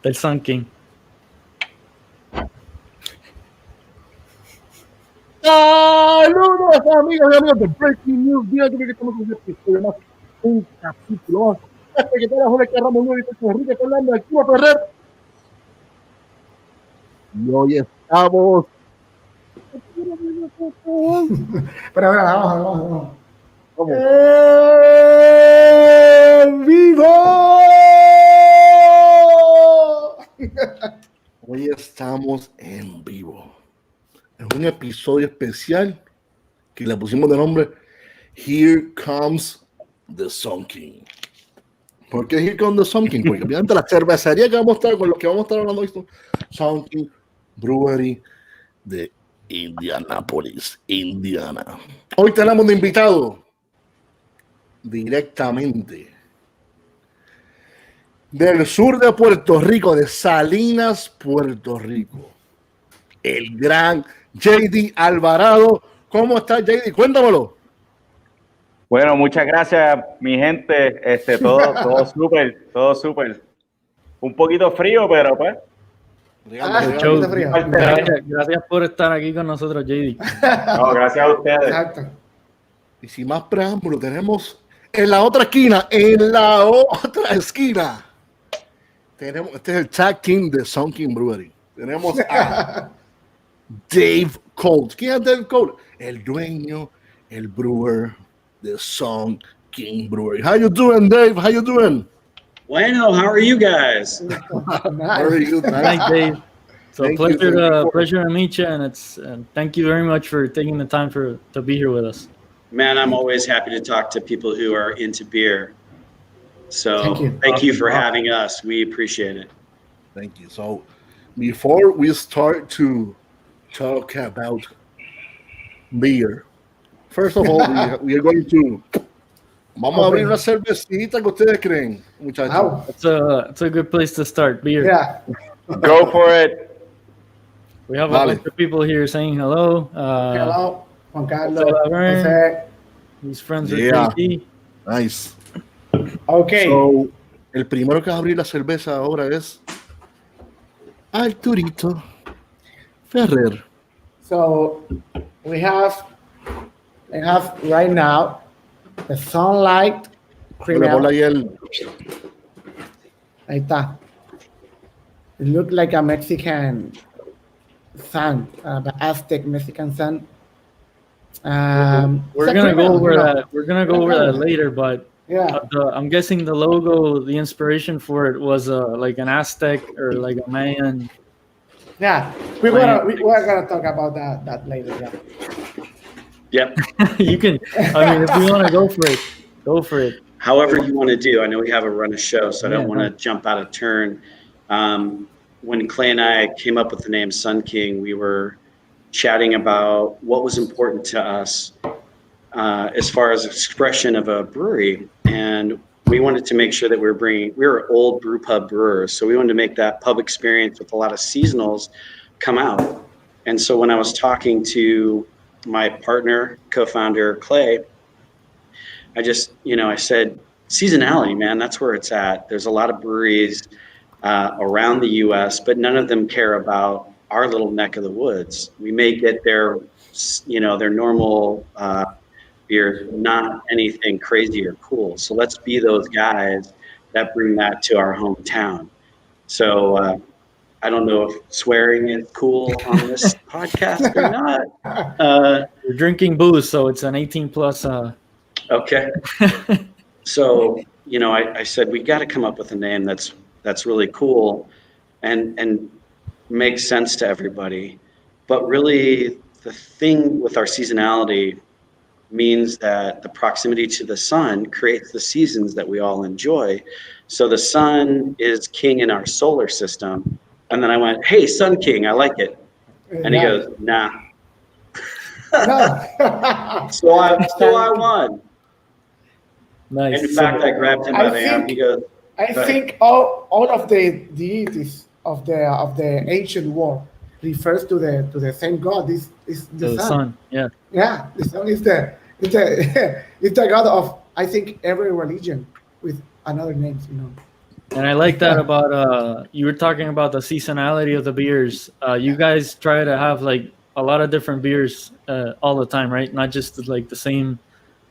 Del Sun King. Saludos amigos y amigos de Breaking News. Día que estamos con un episodio más, un capítulo más. Que te la joven que Ramón Nuevo y Enrique Fernando, aquí va a correr. Y hoy estamos. Pero vamos. ¿Cómo? ¡En vivo! Hoy estamos en vivo. Es un episodio especial que le pusimos de nombre Here Comes the Sun King. ¿Por qué Here Comes the Sun King? Porque obviamente la cervecería que vamos a estar, con lo que vamos a estar hablando esto, Sun King Brewery de Indianápolis, Indiana. Hoy tenemos de invitado directamente del sur de Puerto Rico, de Salinas, Puerto Rico, el gran JD Alvarado. ¿Cómo estás, JD? Cuéntamelo. Bueno, muchas gracias, mi gente. Todo súper. Un poquito frío, pero pues. Gracias por estar aquí con nosotros, JD. No, gracias a ustedes. Exacto. Y sin más preámbulo, tenemos en la otra esquina, tenemos, este es el tag team de Sun King Brewery. Tenemos a Dave Colt. ¿Quién es Dave Colt? El dueño, el brewer de Sun King Brewery. How you doing, Dave? How you doing? Bueno, how are you guys? Very good, man. Thanks, Dave. So Thank pleasure to meet you, and thank you very much for taking the time to be here with us. Man, I'm always happy to talk to people who are into beer. So Thank you for having us. We appreciate it. Thank you. So before we start to talk about beer, first of all, we are going to vamos a abrir una cervecita que ustedes creen, muchachos. Wow. It's a good place to start. Beer. Yeah. Go for it. We have a bunch of people here saying hello. Hello, Juan Carlos. Laverne. Jose. He's friends with Yeah. JD. Nice. Okay. So, el primero que va a abrir la cerveza ahora es Arturito Ferrer. So we have right now the Sunlight Cream Le ponle Ale. ahí el Ahí está. It looks like a Mexican sun, the Aztec Mexican sun. We're gonna go over that. We're gonna go over that later, but Yeah. I'm guessing the logo, the inspiration for it was like an Aztec or like a Mayan. Yeah. We're gonna talk about that later. Yeah. Yep. You can. I mean, if you want to go for it, go for it. However you want to do. I know we have a run of show, so I don't want to jump out of turn. When Clay and I came up with the name Sun King, we were chatting about what was important to us as far as expression of a brewery, and we wanted to make sure that we're old brew pub brewers, so we wanted to make that pub experience with a lot of seasonals come out. And so when I was talking to my partner, co-founder Clay, I said, seasonality, man, that's where it's at. There's a lot of breweries around the U.S., but none of them care about our little neck of the woods. We may get their normal beer, not anything crazy or cool. So let's be those guys that bring that to our hometown. So I don't know if swearing is cool on this podcast or not. We're drinking booze, so it's an 18 plus. Okay. So, I said, we got to come up with a name that's really cool and makes sense to everybody. But really, the thing with our seasonality means that the proximity to the sun creates the seasons that we all enjoy. So the sun is king in our solar system. And then I went, hey, Sun King, I like it. And he goes, nah. So I won. Nice. In fact, I grabbed him by the hand. He goes, I think all of the deities of the ancient world refers to the same God. This is the sun. Yeah. Yeah, the sun is the god of, I think, every religion with another names. And I like that about you were talking about the seasonality of the beers. You guys try to have like a lot of different beers all the time, right? Not just like the same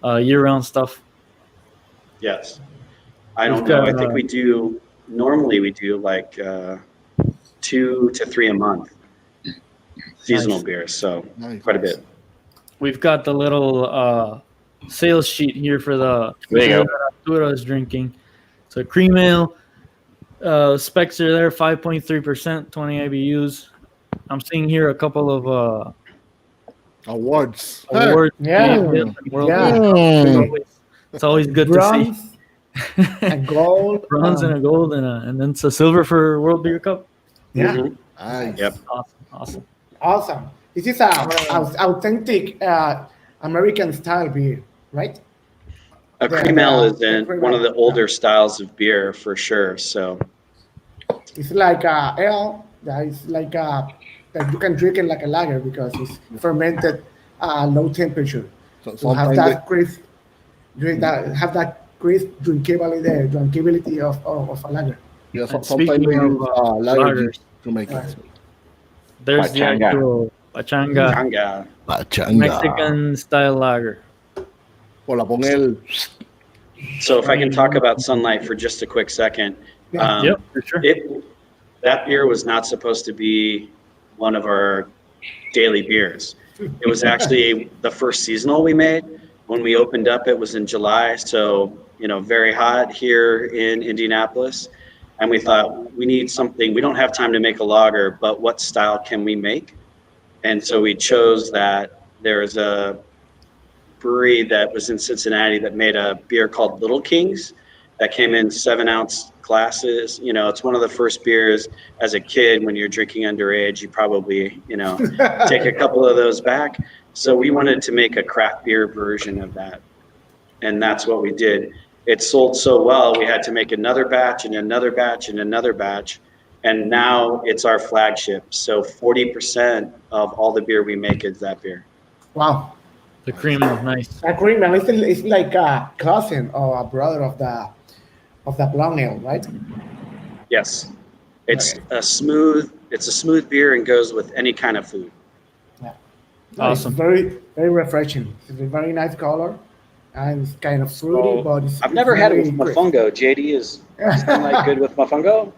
year-round stuff. Yes. I We've don't know. I got, think normally we do like 2 to 3 a month seasonal Nice. beers. So Nice. quite a bit. We've got the little sales sheet here for the There you beer go. that Arturo is drinking. So cream ale, specs are there, 5.3%, 20 IBUs. I'm seeing here a couple of Awards. awards. Yeah. BABF and World Yeah. Beer Cup. Mm. It's always good to see. Bronze and gold. Bronze and a gold and then it's a silver for World Beer Cup. Yeah. Mhm. Nice. Yep. Awesome. Awesome. This is authentic American style beer, right? A The- cream ale is the cream one of ale. the older styles of beer for sure. So It's like a ale that is like that you can drink it like a lager because it's fermented low temperature. So To have sometimes that crisp, have that crisp drinkability of a lager. yeah, And sometimes they speaking of, use lager lagers, yeast to make it. There's the Pachanga. actual Pachanga Changa. Pachanga. Mexican style lager. O la pon el. So if I can talk about Sunlight for just a quick second. Yeah. Yep, for sure. That beer was not supposed to be one of our daily beers. It was actually the first seasonal we made. When we opened up, it was in July, so very hot here in Indianapolis. And we thought we need something. We don't have time to make a lager, but what style can we make? And so we chose that. There's a brewery that was in Cincinnati that made a beer called Little Kings that came in 7-ounce glasses. It's one of the first beers as a kid when you're drinking underage. You probably, take a couple of those back. So we wanted to make a craft beer version of that. And that's what we did. It sold so well, we had to make another batch and another batch and another batch. And now it's our flagship. So 40% of all the beer we make is that beer. Wow. The cream ale, nice. A cream ale is like a cousin or a brother of the blonde ale, right? Yes. It's a smooth beer and goes with any kind of food. Yeah. Awesome. It's very, very refreshing. It's a very nice color, and it's kind of fruity, but it's I've never had it with very crisp. mofongo. JD, is Sunlight good with mofongo?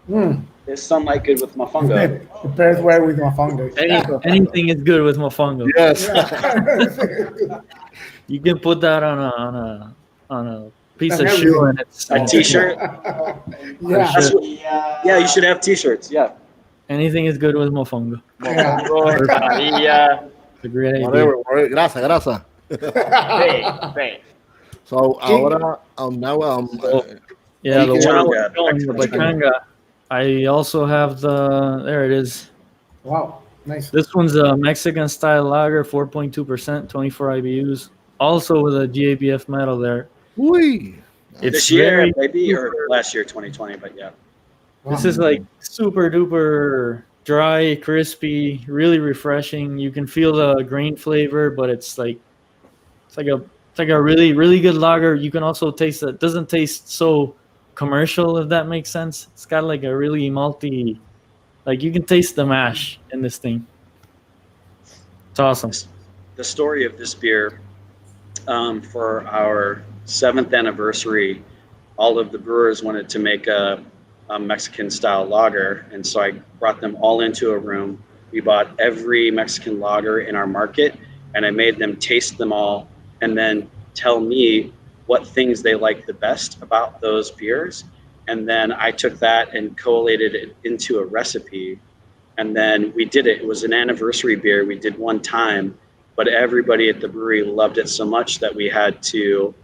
Mm. Is Sunlight good with mofongo? The pairs well with mofongo. Anything is good with mofongo. Yes. Yeah. You can put that on a piece of Everything. shoe and it's A t-shirt? Yeah. That's what- yeah, you should have t-shirts. Yeah. Anything is good with mofongo. María. It's a great idea. Whatever. Grasa. Sí. So ahora, now, Yeah, the Pachanga. one the Pachanga. I also have there it is. Wow. Nice. This one's a Mexican style lager, 4.2%, 24 IBUs. Also with a GABF medal there. uy. It's This year, very maybe, or super- last year, 2020, but yeah. This is like super duper dry, crispy, really refreshing. You can feel the grain flavor, but it's like a really, really good lager. You can also taste it. Doesn't taste so commercial, if that makes sense. It's got like a really malty, like you can taste the mash in this thing. It's awesome. The story of this beer, for our 7th anniversary, all of the brewers wanted to make a Mexican style lager. And so I brought them all into a room. We bought every Mexican lager in our market and I made them taste them all and then tell me what things they liked the best about those beers. And then I took that and collated it into a recipe. And then we did it. It was an anniversary beer. We did one time, but everybody at the brewery loved it so much that we had to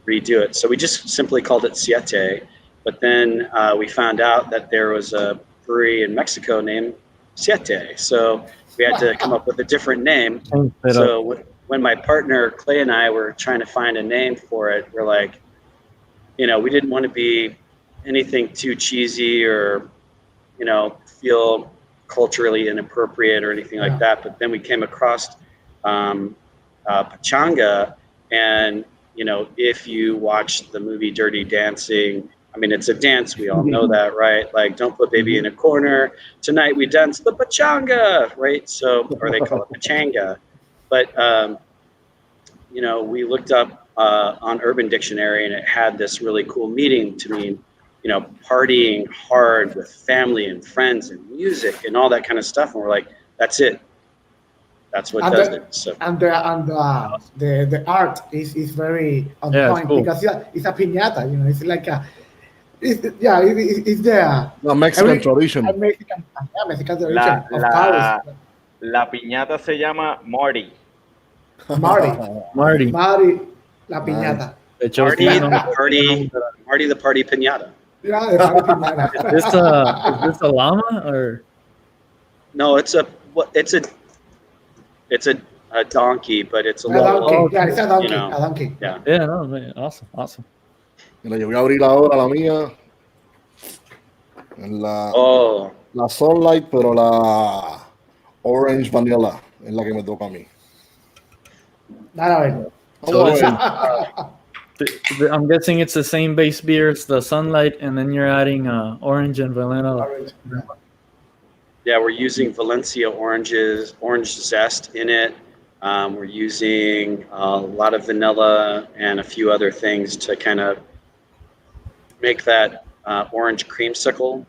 redo it. So we just simply called it Siete. But then we found out that there was a brewery in Mexico named Siete. So we had to come up with a different name. So when my partner Clay and I were trying to find a name for it, we're like, we didn't want to be anything too cheesy or, feel culturally inappropriate or anything like that. But then we came across Pachanga, and if you watch the movie Dirty Dancing, I mean, it's a dance. We all know that, right? Like, don't put baby in a corner. Tonight we dance the pachanga, right? So, or they call it pachanga. But, you know, we looked up on Urban Dictionary, and it had this really cool meaning to mean, you know, partying hard with family and friends and music and all that kind of stuff. And we're like, that's it. That's what does it. So the art is very on point cool. because it's a piñata, you know. It's like it's the Mexican tradition. Mexican tradition of Paris. La piñata se llama Marty. Marty la piñata. Marty the party piñata. Yeah, the party piñata. Is this a llama or? No, it's a donkey, but it's a little. Donkey. Yeah, it's a donkey. You know, a donkey. Yeah. Yeah, no, man, awesome. Mira, yo voy a abrir ahora la mía. En la Sunlight, pero la Orange Vanilla es la que me toca a mí. Nada, So I'm guessing it's the same base beer. It's the Sunlight, and then you're adding orange and vanilla. Yeah, we're using Valencia orange zest in it. We're using a lot of vanilla and a few other things to kind of make that orange creamsicle.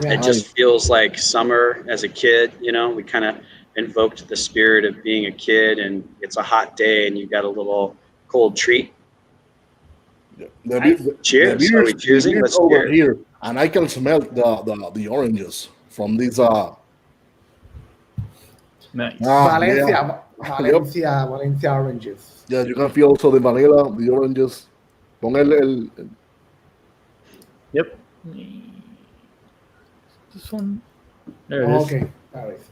Yeah. It just feels like summer as a kid, you know. We kind of invoked the spirit of being a kid, and it's a hot day, and you got a little cold treat. Cheers! Are we cheersing? Let's over here, and I can smell the oranges from these. Nice. Valencia oranges. Yeah, you can feel also the vanilla, the oranges. Pon el Yep. This one. There it is. Okay. That is.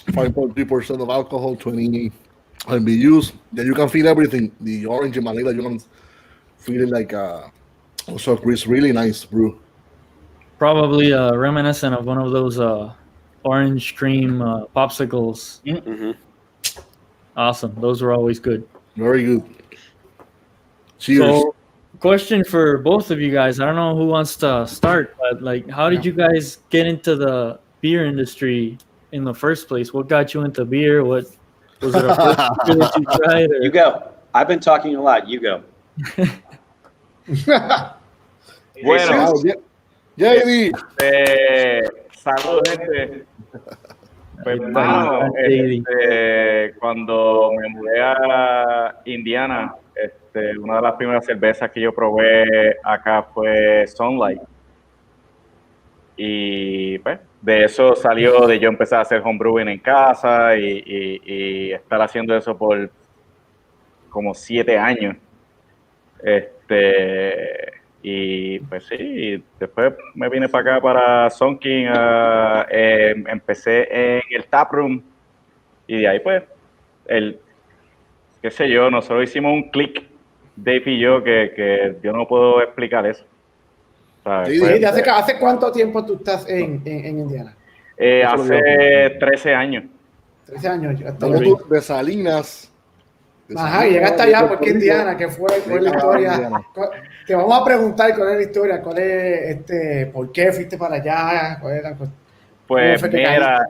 5.3% of alcohol, 20 IBUs. Then you can feel everything. The orange and vanilla, you can feel it like also Chris, really nice brew. Probably reminiscent of one of those orange cream popsicles. Mm-hmm. Awesome. Those were always good. Very good. Cheers. So, question for both of you guys. I don't know who wants to start, but like, how did you guys get into the beer industry in the first place? What got you into beer? What was it? A first beer that you tried? Or? You go. I've been talking a lot. You go. Bueno, JD. Saludos, gente. Pues, hermano, cuando me mudé a Indiana, una de las primeras cervezas que yo probé acá fue Sunlight. Y pues, de eso salió de yo empezar a hacer homebrewing en casa y estar haciendo eso por como 7 años. Y pues sí, después me vine para acá, para Sun King, empecé en el taproom y de ahí pues, qué sé yo, nosotros hicimos un click, Dave y yo, que yo no puedo explicar eso. Sí, pues, ¿Hace cuánto tiempo tú estás en Indiana? Hace 13 años. 13 años. De Salinas. Ajá, y llegaste allá porque Indiana, que fue la historia. Te vamos a preguntar cuál es la historia, por qué fuiste para allá, cuál era. Pues mira,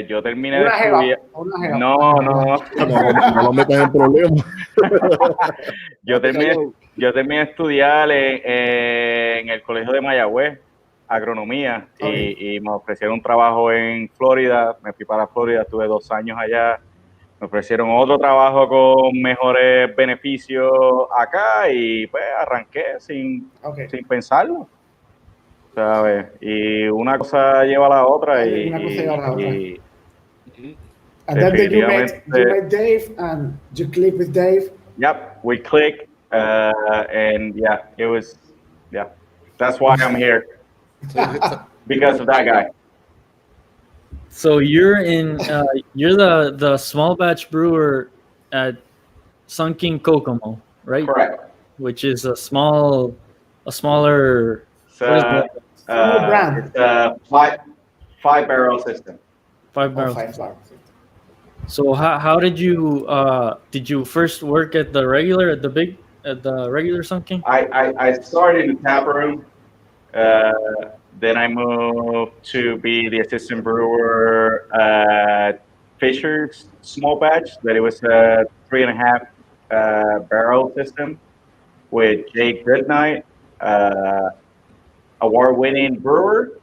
yo terminé de estudiar. No metas en problemas. Yo terminé de estudiar en el colegio de Mayagüez, agronomía, y me ofrecieron un trabajo en Florida. Me fui para Florida, estuve 2 años allá. Me ofrecieron otro trabajo con mejores beneficios acá y pues arranqué sin pensarlo, ¿sabes? Y una cosa lleva a la otra y And then you met Dave and you clicked with Dave. Yep, we clicked and that's why I'm here. Because of that guy. So you're you're the small batch brewer at Sun King Kokomo, right? Correct. Which is a smaller brand. It's a 5-barrel system. 5 barrels. So how did you first work at the at the regular Sun King? I started in the tap room. Then I moved to be the assistant brewer at Fisher's Small Batch. That it was a 3.5 barrel system with Jake Goodnight, award-winning brewer.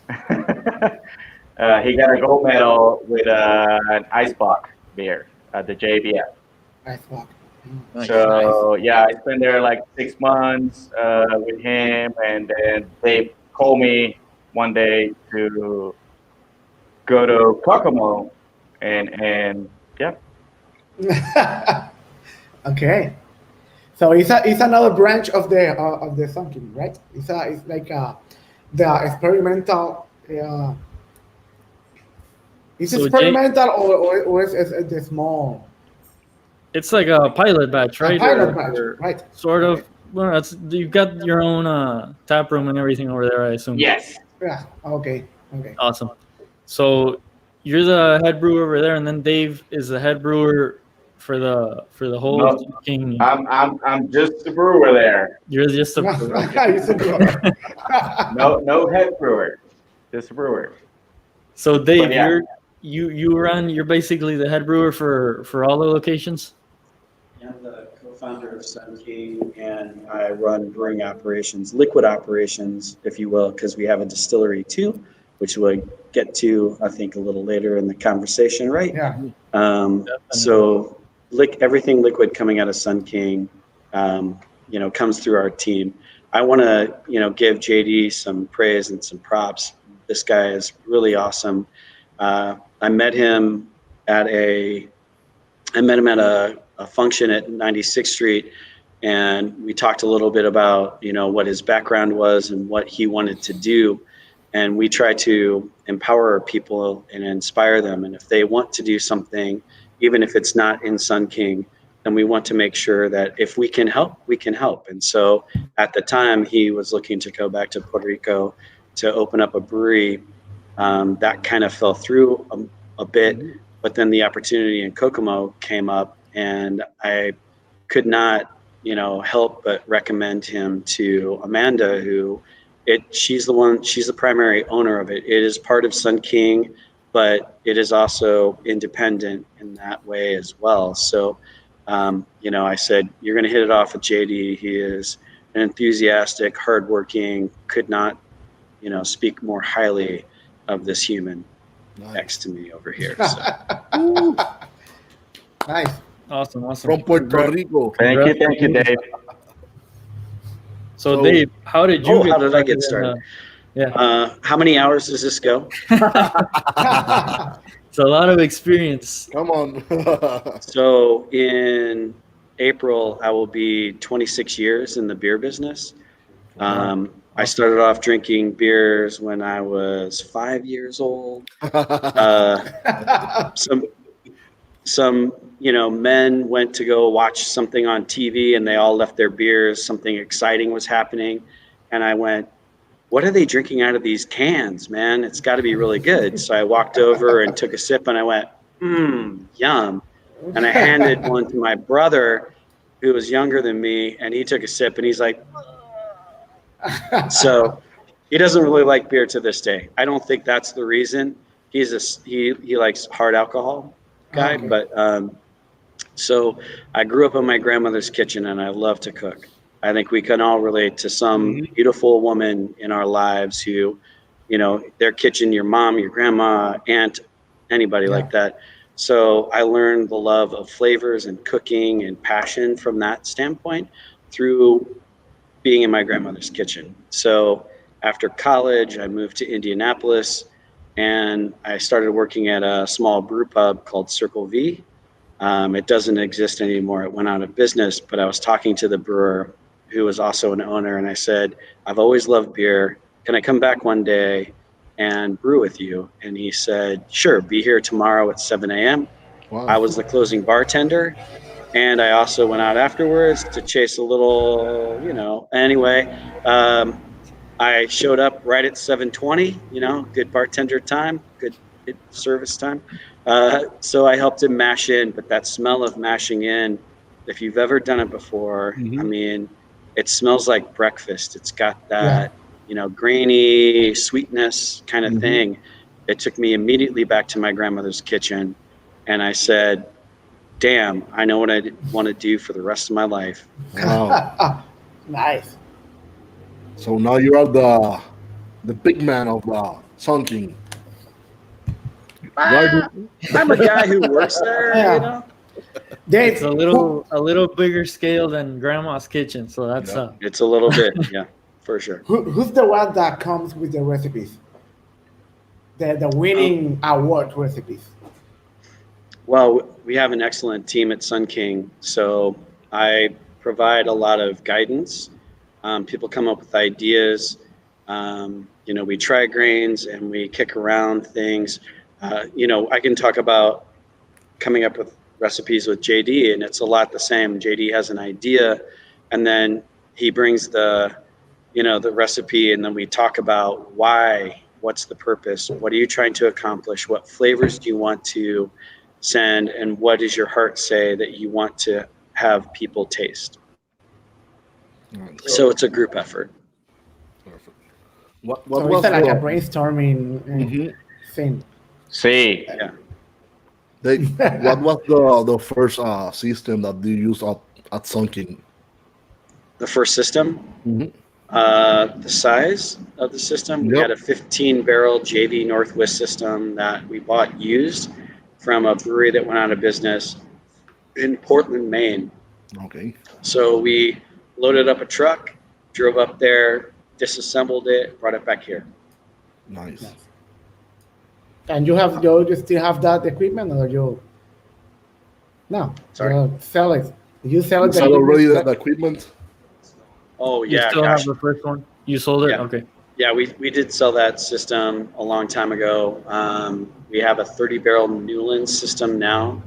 He got a gold medal with an Icebox beer at the JBF. Nice walk. Nice. So yeah, I spent there like 6 months with him, and then they called me one day to go to Kokomo, and yeah. Okay. So it's another branch of the Sun King, right? It's like the experimental. Is So experimental or is the small? It's like a pilot batch, right? Pilot batch, right? Sort of. Well, you've got your own tap room and everything over there, I assume. Yes. Yeah. Okay. Okay. Awesome. So you're the head brewer over there, and then Dave is the head brewer for the whole No, Sun King. I'm just the brewer there. You're just a No head brewer, just a brewer. So Dave, But yeah. you're basically the head brewer for all the locations. I'm the co-founder of Sun King, and I run brewing operations, liquid operations, if you will, because we have a distillery too, which we'll get to, I think, a little later in the conversation, right? Yeah. So everything liquid coming out of Sun King, comes through our team. I want to, give JD some praise and some props. This guy is really awesome. I met him at a function at 96th Street, and we talked a little bit about, what his background was and what he wanted to do. And we try to empower people and inspire them. And if they want to do something, even if it's not in Sun King, then we want to make sure that if we can help, we can help. And so at the time, he was looking to go back to Puerto Rico to open up a brewery. That kind of fell through a bit, but then the opportunity in Kokomo came up, and I could not, help but recommend him to Amanda, she's the primary owner of it. It is part of Sun King, but it is also independent in that way as well. So, I said, you're going to hit it off with JD. He is an enthusiastic, hardworking, could not, speak more highly of this human next to me over here. So. Nice. Awesome. From Puerto Rico. Thank you, Dave. So Dave, how did you? How did I get started? How many hours does this go? It's a lot of experience. Come on. So in April, I will be 26 years in the beer business. I started off drinking beers when I was 5 years old. Some men went to go watch something on TV, and they all left their beers. Something exciting was happening, and I went, what are they drinking out of these cans, man? It's got to be really good. So I walked over and took a sip, and I went, yum. And I handed one to my brother, who was younger than me, and he took a sip, and he's like, so he doesn't really like beer to this day. I don't think that's the reason. He likes hard alcohol guy, Okay. but so I grew up in my grandmother's kitchen, and I love to cook. I think we can all relate to some beautiful woman in our lives who, their kitchen, your mom, your grandma, aunt, anybody like that. So I learned the love of flavors and cooking and passion from that standpoint through being in my grandmother's kitchen. So after college, I moved to Indianapolis, and I started working at a small brew pub called Circle V. It doesn't exist anymore. It went out of business, but I was talking to the brewer, who was also an owner, and I said, I've always loved beer. Can I come back one day and brew with you? And he said, sure, be here tomorrow at 7 a.m. Wow. I was the closing bartender, and I also went out afterwards to chase a little, Anyway, I showed up right at 7:20, good bartender time, good service time. So I helped him mash in, but that smell of mashing in if you've ever done it before, I mean, it smells like breakfast. It's got that, grainy sweetness kind of thing. It took me immediately back to my grandmother's kitchen, and I said, damn, I know what I want to do for the rest of my life. Wow. Nice. So now you are the big man of the Sun King. I'm a guy who works there, Yeah. Dave, It's a little bigger scale than Grandma's kitchen, so that's It's a little bit, yeah, for sure. who's the one that comes with the recipes? The winning award recipes. Well, we have an excellent team at Sun King, so I provide a lot of guidance. People come up with ideas. We try grains and we kick around things. I can talk about coming up with recipes with JD, and it's a lot the same. JD has an idea, and then he brings the recipe, and then we talk about why, what's the purpose, what are you trying to accomplish, what flavors do you want to send, and what does your heart say that you want to have people taste. So it's a group effort. Perfect. What So was it's like a brainstorming thing. Sí. Yeah. what was the first system that you used at Sun King? The first system, the size of the system, we had a 15-barrel JV Northwest system that we bought used from a brewery that went out of business in Portland, Maine. Okay. So we loaded up a truck, drove up there, disassembled it, brought it back here. Nice. And you still have that equipment, or you? No. Sorry. You sell it. You sell it. Sell already the equipment? Oh, You yeah. still Gosh. have the first one? You sold it? Yeah. Okay. Yeah, we did sell that system a long time ago. We have a 30-barrel Newland system now,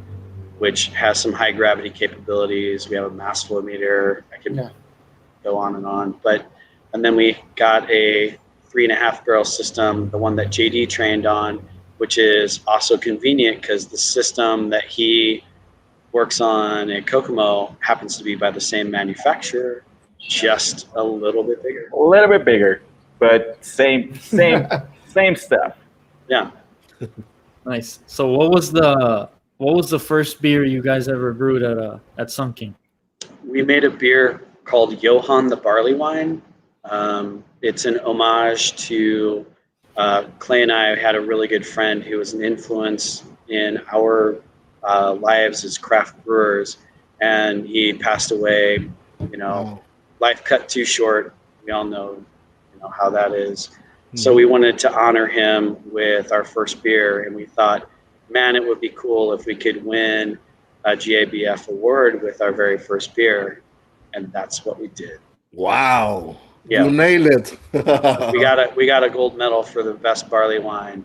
which has some high gravity capabilities. We have a mass flow meter. I can go on and on. And then we got a 3.5-barrel system, the one that JD trained on, which is also convenient because the system that he works on at Kokomo happens to be by the same manufacturer, just a little bit bigger. A little bit bigger, but same stuff. Yeah. Nice. So what was the first beer you guys ever brewed at Sun King? We made a beer called Johann the Barley Wine. It's an homage to Clay and I had a really good friend who was an influence in our lives as craft brewers, and he passed away. Life cut too short. We all know, how that is. So we wanted to honor him with our first beer, and we thought, man, it would be cool if we could win a GABF award with our very first beer, and that's what we did. Wow. Yeah. You nailed it. we got a gold medal for the best barley wine.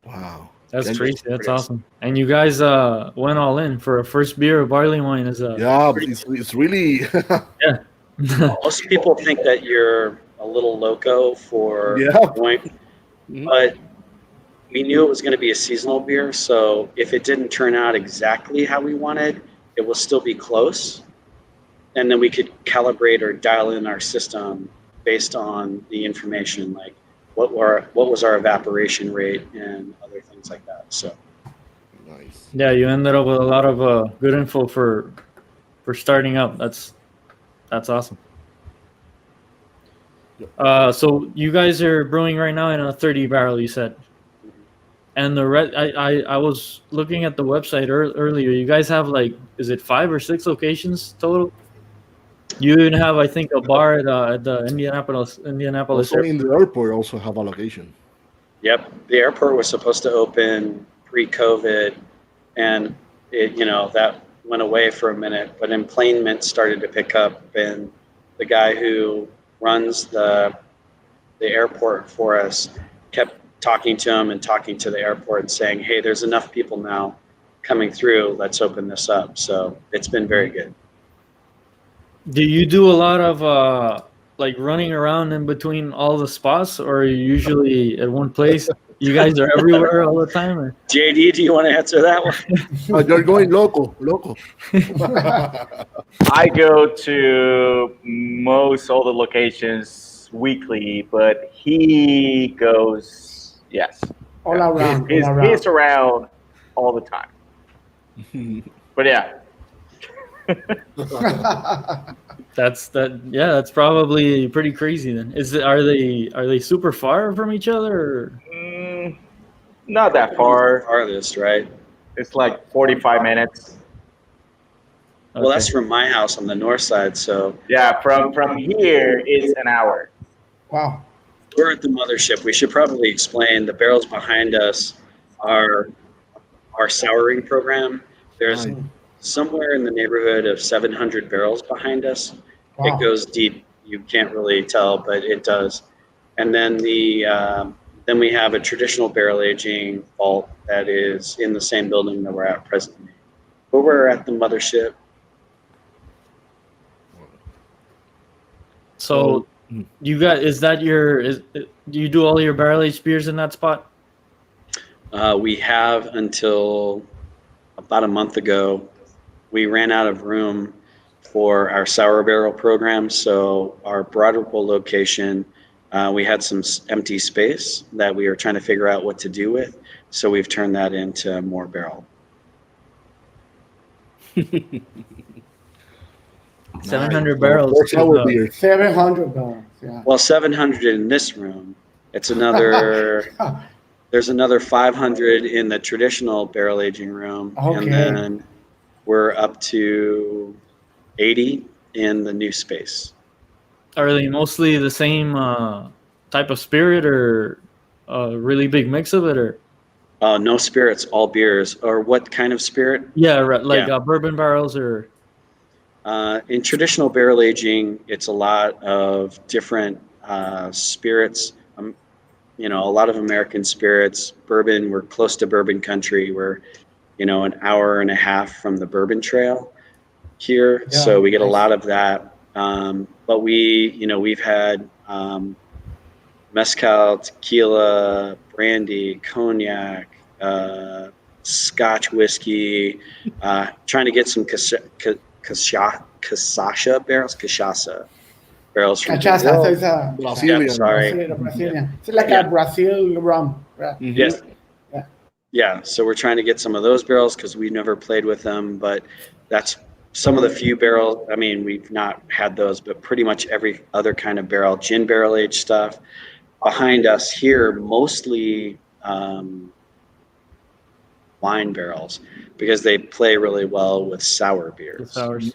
Wow. That's crazy. That's awesome. And you guys went all in for a first beer of barley wine. It's really Yeah. Most people think that you're a little loco for point, but we knew it was going to be a seasonal beer. So if it didn't turn out exactly how we wanted, it will still be close. And then we could calibrate or dial in our system based on the information, like what was our evaporation rate and other things like that. So nice. Yeah, you ended up with a lot of good info for starting up. That's awesome. So you guys are brewing right now in a 30 barrel, you said. And I was looking at the website earlier. You guys have is it 5 or 6 locations total? You even have, I think, a bar at the Indianapolis. Also in the airport, also have a location. Yep, the airport was supposed to open pre-COVID, and that went away for a minute. But employment started to pick up, and the guy who runs the airport for us kept talking to him and talking to the airport and saying, "Hey, there's enough people now coming through. Let's open this up." So it's been very good. Do you do a lot of running around in between all the spots, or are you usually at one place? You guys are everywhere all the time, or? JD, do you want to answer that one? You're going loco. I go to most all the locations weekly, but he goes, yes. All around. He's around all the time. But yeah. That's probably pretty crazy then. Are they super far from each other? Or? Not that far. Farthest, right? It's like 45 minutes. Well, that's from my house on the north side, so yeah, from here it's an hour. Wow. We're at the mothership. We should probably explain the barrels behind us are our souring program. There's somewhere in the neighborhood of 700 barrels behind us. Wow. It goes deep. You can't really tell, but it does. And then then we have a traditional barrel aging vault that is in the same building that we're at presently. But we're at the mothership. So you got, do you do all your barrel aged beers in that spot? We have until about a month ago. We ran out of room for our sour barrel program. So our Broadwell location, we had some empty space that we were trying to figure out what to do with. So we've turned that into more barrel. 700 barrels. 700 barrels. Yeah. Well, 700 in this room. It's another. There's another 500 in the traditional barrel aging room, and then we're up to 80 in the new space. Are they mostly the same type of spirit, or a really big mix of it, or? No spirits, all beers. Or what kind of spirit? Yeah, like bourbon barrels, or. In traditional barrel aging, it's a lot of different spirits. A lot of American spirits. Bourbon, we're close to bourbon country. We're, an hour and a half from the Bourbon Trail here, so we get a lot of that. But we've had mezcal, tequila, brandy, cognac, Scotch whiskey. Trying to get some cachaça barrels from Brazilian. Sorry. It's like a Brazil rum. Right? Mm-hmm. Yes. Yeah. So we're trying to get some of those barrels because we've never played with them, but that's some of the few barrels. I mean, we've not had those, but pretty much every other kind of barrel, gin barrel aged stuff. Behind us here, mostly wine barrels because they play really well with sour beers. Sours.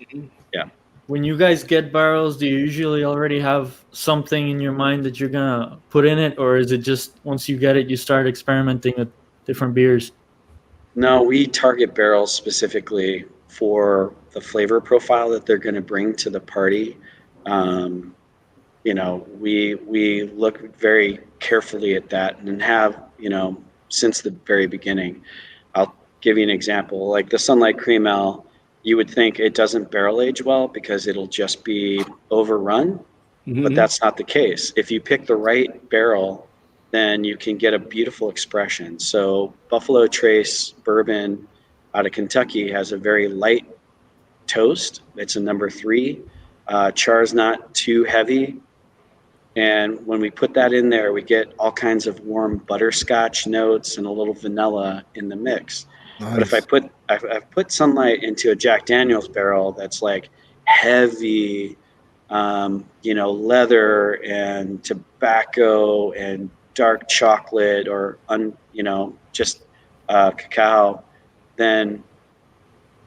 Yeah. When you guys get barrels, do you usually already have something in your mind that you're gonna put in it, or is it just once you get it, you start experimenting with different beers? No, we target barrels specifically for the flavor profile that they're going to bring to the party. We look very carefully at that and have, since the very beginning. I'll give you an example. Like the Sunlight Cream Ale, you would think it doesn't barrel age well because it'll just be overrun, but that's not the case. If you pick the right barrel, then you can get a beautiful expression. So Buffalo Trace Bourbon out of Kentucky has a very light toast. It's a number 3. Char's not too heavy. And when we put that in there, we get all kinds of warm butterscotch notes and a little vanilla in the mix. Nice. But if I've put Sunlight into a Jack Daniel's barrel that's like heavy, leather and tobacco and dark chocolate or just cacao, then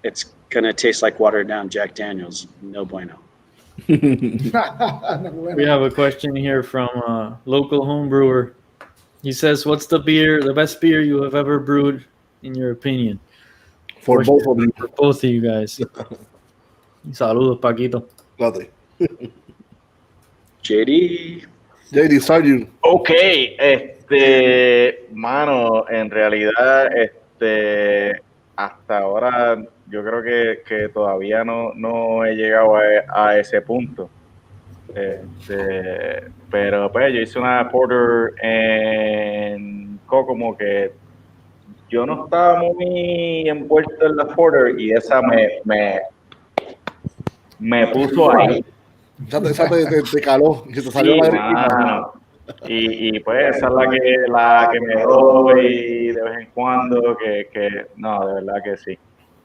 it's gonna taste like watered down Jack Daniel's. No bueno. We have a question here from a local home brewer. He says, "What's the best beer you have ever brewed, in your opinion?" For both of you. For both of you guys. Saludos, Paquito. Lovely. JD, start you. Okay, mano, en realidad, hasta ahora yo creo que todavía no he llegado a ese punto. Pero pues yo hice una porter en refrescó como que yo no estaba muy envuelto en la porter y esa me puso ahí. Esa te caló, y se te salió Sí, la lagrimita. mano. Y pues esa es la que me doy de vez en cuando, que no, de verdad que sí.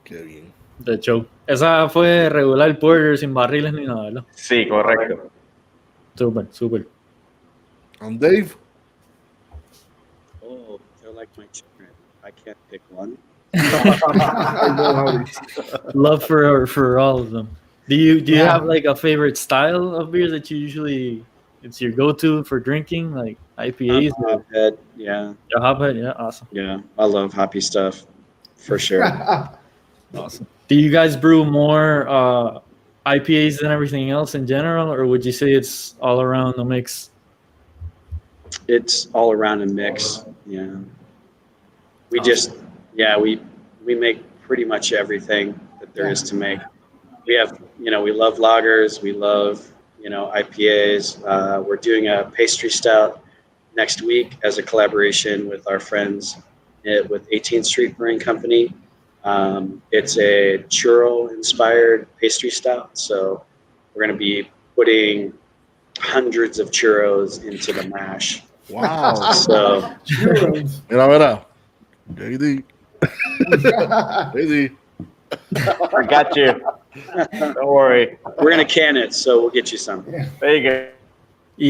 Qué bien. De show. Esa fue regular porter sin barriles ni nada, ¿verdad? Sí, correcto. Súper, súper. And Dave, Oh, they're like my children. I can't pick one. I know how it is. Love for all of them. Do you have like a favorite style of beer that you usually it's your go-to for drinking, like IPAs or Hophead, yeah, a hophead? Yeah, awesome. yeah. I love hoppy stuff for sure. Awesome. Do you guys brew more IPAs than everything else in general, or would you say it's all around the mix? It's all around a mix. Yeah. We just, yeah, we make pretty much everything that there is to make. We have, we love lagers. We love, IPAs. We're doing a pastry stout next week as a collaboration with our friends with 18th Street Brewing Company. It's a churro-inspired pastry stout. So we're going to be putting hundreds of churros into the mash. Wow. So, Mira. JD. JD. I got you. Don't worry. we're going to can it, so we'll get you some. There you go.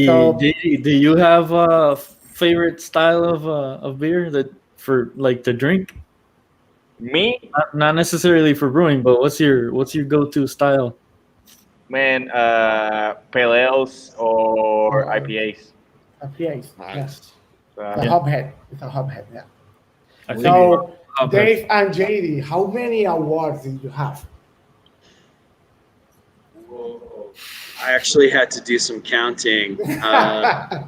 So- JD, do you have a favorite style of beer that for like to drink? Me, Not necessarily for brewing, but what's your go-to style? man, pale ales or IPAs. IPAs. Yeah. Nice. The Yeah. hophead. It's a hophead. Yeah. I think So, hophead. Dave and JD, how many awards did you have? I actually had to do some counting because I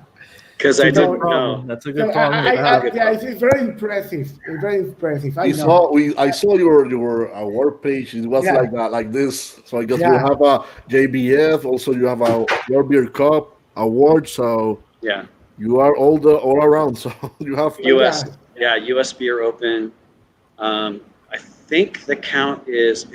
That's a didn't good problem. know. That's a good problem. to have. Yeah, it's very impressive. It's very impressive. I I know. saw your award page. It was Yeah. like that, like this. So I guess you Yeah. have a JBF. Also, you have a World Beer Cup award. So Yeah, you are all around. So you have U.S. Yeah, U.S. Beer Open. I think the count is.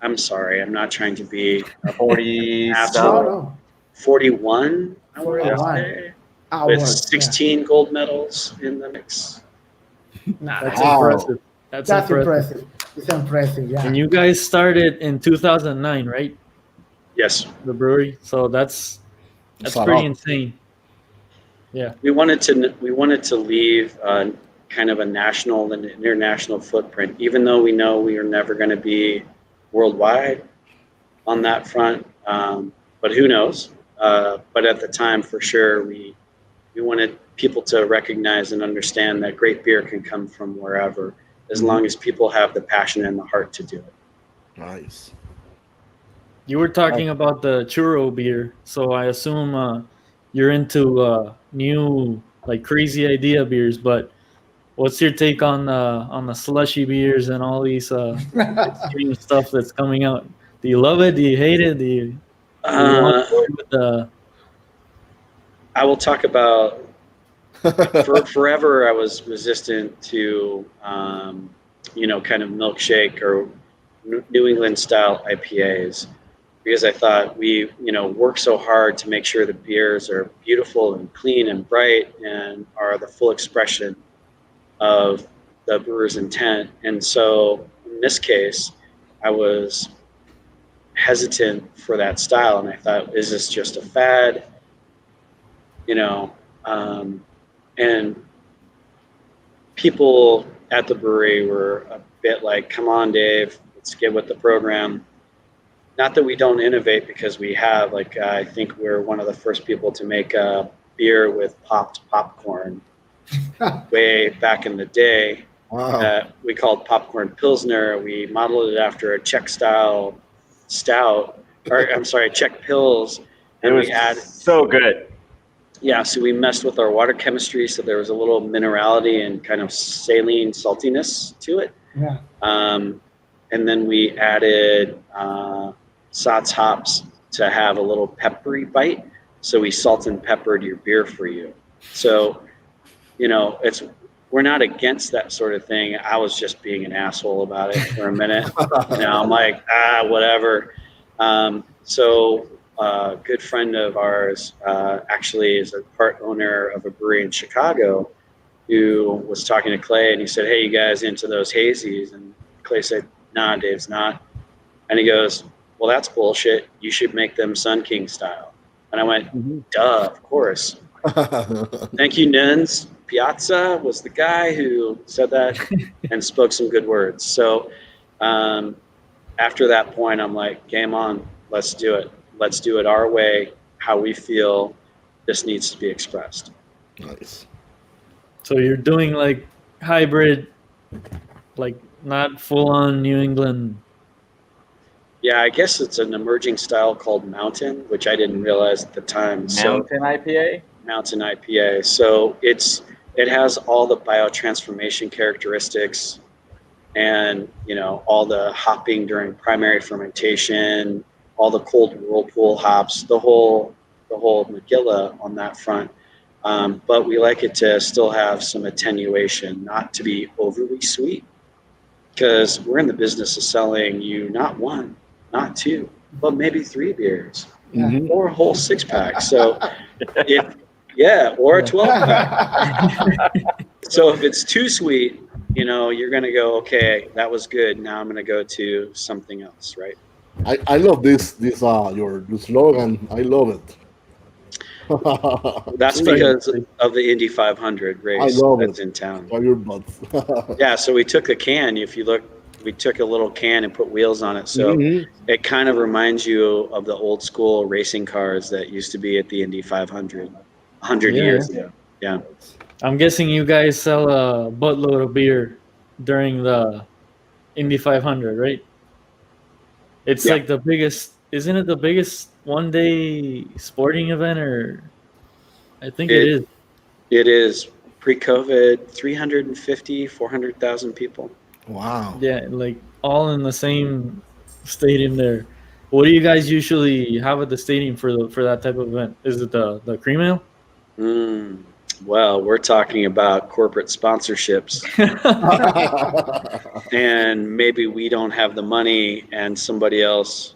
I'm sorry, I'm not trying to be 40 No, stout. no. 41. I want to 41. say, with Awards. 16 gold medals in the mix. Yeah. Nah, That's Wow. impressive. That's impressive. impressive. It's impressive. Yeah. And you guys started in 2009, right? Yes, The brewery. So that's Shout pretty out. insane. we wanted to leave kind of a national and international footprint, even though we know we are never going to be worldwide on that front. But who knows? But at the time, for sure, we wanted people to recognize and understand that great beer can come from wherever, as long as people have the passion and the heart to do it. Nice. You were talking about the churro beer, so I assume you're into new like crazy idea beers. But what's your take on the slushy beers and all these extreme stuff that's coming out? Do you love it? Do you hate it? Do you want to work with the? I will talk about for forever. I was resistant to, kind of milkshake or New England style IPAs because I thought we, work so hard to make sure the beers are beautiful and clean and bright and are the full expression of the brewer's intent. And so in this case, I was hesitant for that style, and I thought, is this just a fad? And people at the brewery were a bit like, come on, Dave, let's get with the program. Not that we don't innovate, because we have, I think we're one of the first people to make a beer with popped popcorn way back in the day. Wow. We called popcorn Pilsner. We modeled it after a Czech style stout, or I'm sorry, Czech Pils. It was so good. Yeah, so we messed with our water chemistry, so there was a little minerality and kind of saline saltiness to it. Yeah. And then we added Sots hops to have a little peppery bite. So we salt and peppered your beer for you. So, we're not against that sort of thing. I was just being an asshole about it for a minute. I'm like, whatever. So a good friend of ours actually is a part owner of a brewery in Chicago who was talking to Clay, and he said, hey, you guys into those hazies? And Clay said, nah, Dave's not. And he goes, well, that's bullshit. You should make them Sun King style. And I went, duh, of course. Thank you, Nuns. Piazza was the guy who said that and spoke some good words. So after that point, I'm like, game on. Let's do it. Let's do it our way, how we feel this needs to be expressed. Nice. So you're doing like hybrid, like not full on New England. Yeah, I guess it's an emerging style called Mountain, which I didn't realize at the time. Mountain IPA? Mountain IPA. So it has all the biotransformation characteristics and, all the hopping during primary fermentation, all the cold whirlpool hops, the whole Magilla on that front. But we like it to still have some attenuation, not to be overly sweet, because we're in the business of selling you not one, not two, but maybe 3 beers or a whole 6-pack. So or a 12-pack. So if it's too sweet, you're going to go, okay, that was good. Now I'm going to go to something else, right? I love this your slogan. I love it. That's because of the Indy 500 race that's in town. Your butts. Yeah, so we took a can. If you look, we took a little can and put wheels on it. So it kind of reminds you of the old school racing cars that used to be at the Indy 500 100 years ago. Yeah. I'm guessing you guys sell a buttload of beer during the Indy 500, right? It's like the biggest, isn't it the biggest one-day sporting event? Or I think it is. It is. Pre-COVID, 350, 400,000 people. Wow. Yeah, like all in the same stadium there. What do you guys usually have at the stadium for that type of event? Is it the cream ale? Well, we're talking about corporate sponsorships. And maybe we don't have the money and somebody else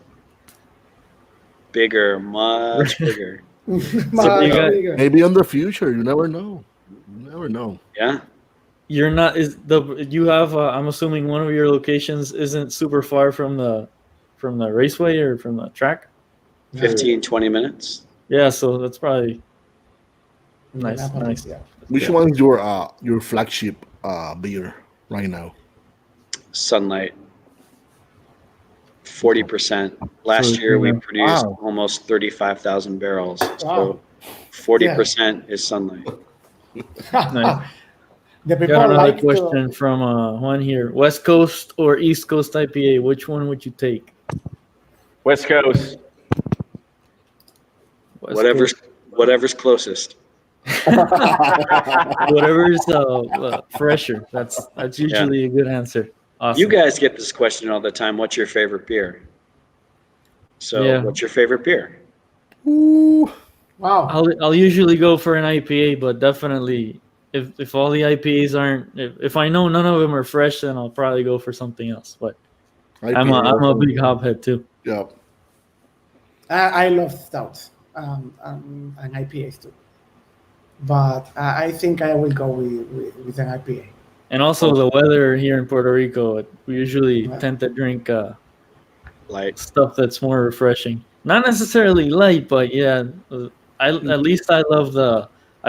bigger, much bigger. Maybe in the future, you never know. Yeah. You're not you have I'm assuming one of your locations isn't super far from the raceway or from the track? 15, 20 minutes. Yeah, so that's probably nice. Yeah. Which one's your flagship beer right now? Sunlight. 40%. Last year we produced almost 35,000 barrels. So 40% is Sunlight. Nice. The people Got another like question from Juan here. West Coast or East Coast IPA? Which one would you take? West Coast. Whatever's closest. Whatever's fresher. That's usually a good answer. Awesome. You guys get this question all the time. What's your favorite beer? So what's your favorite beer? Ooh. Wow. I'll usually go for an IPA, but definitely if all the IPAs aren't, if I know none of them are fresh, then I'll probably go for something else. But I'm a big hophead too. Yeah. I love stouts and IPAs too, but I think I will go with an IPA. And also the weather here in Puerto Rico, we usually tend to drink light stuff that's more refreshing. Not necessarily light, but yeah, at least I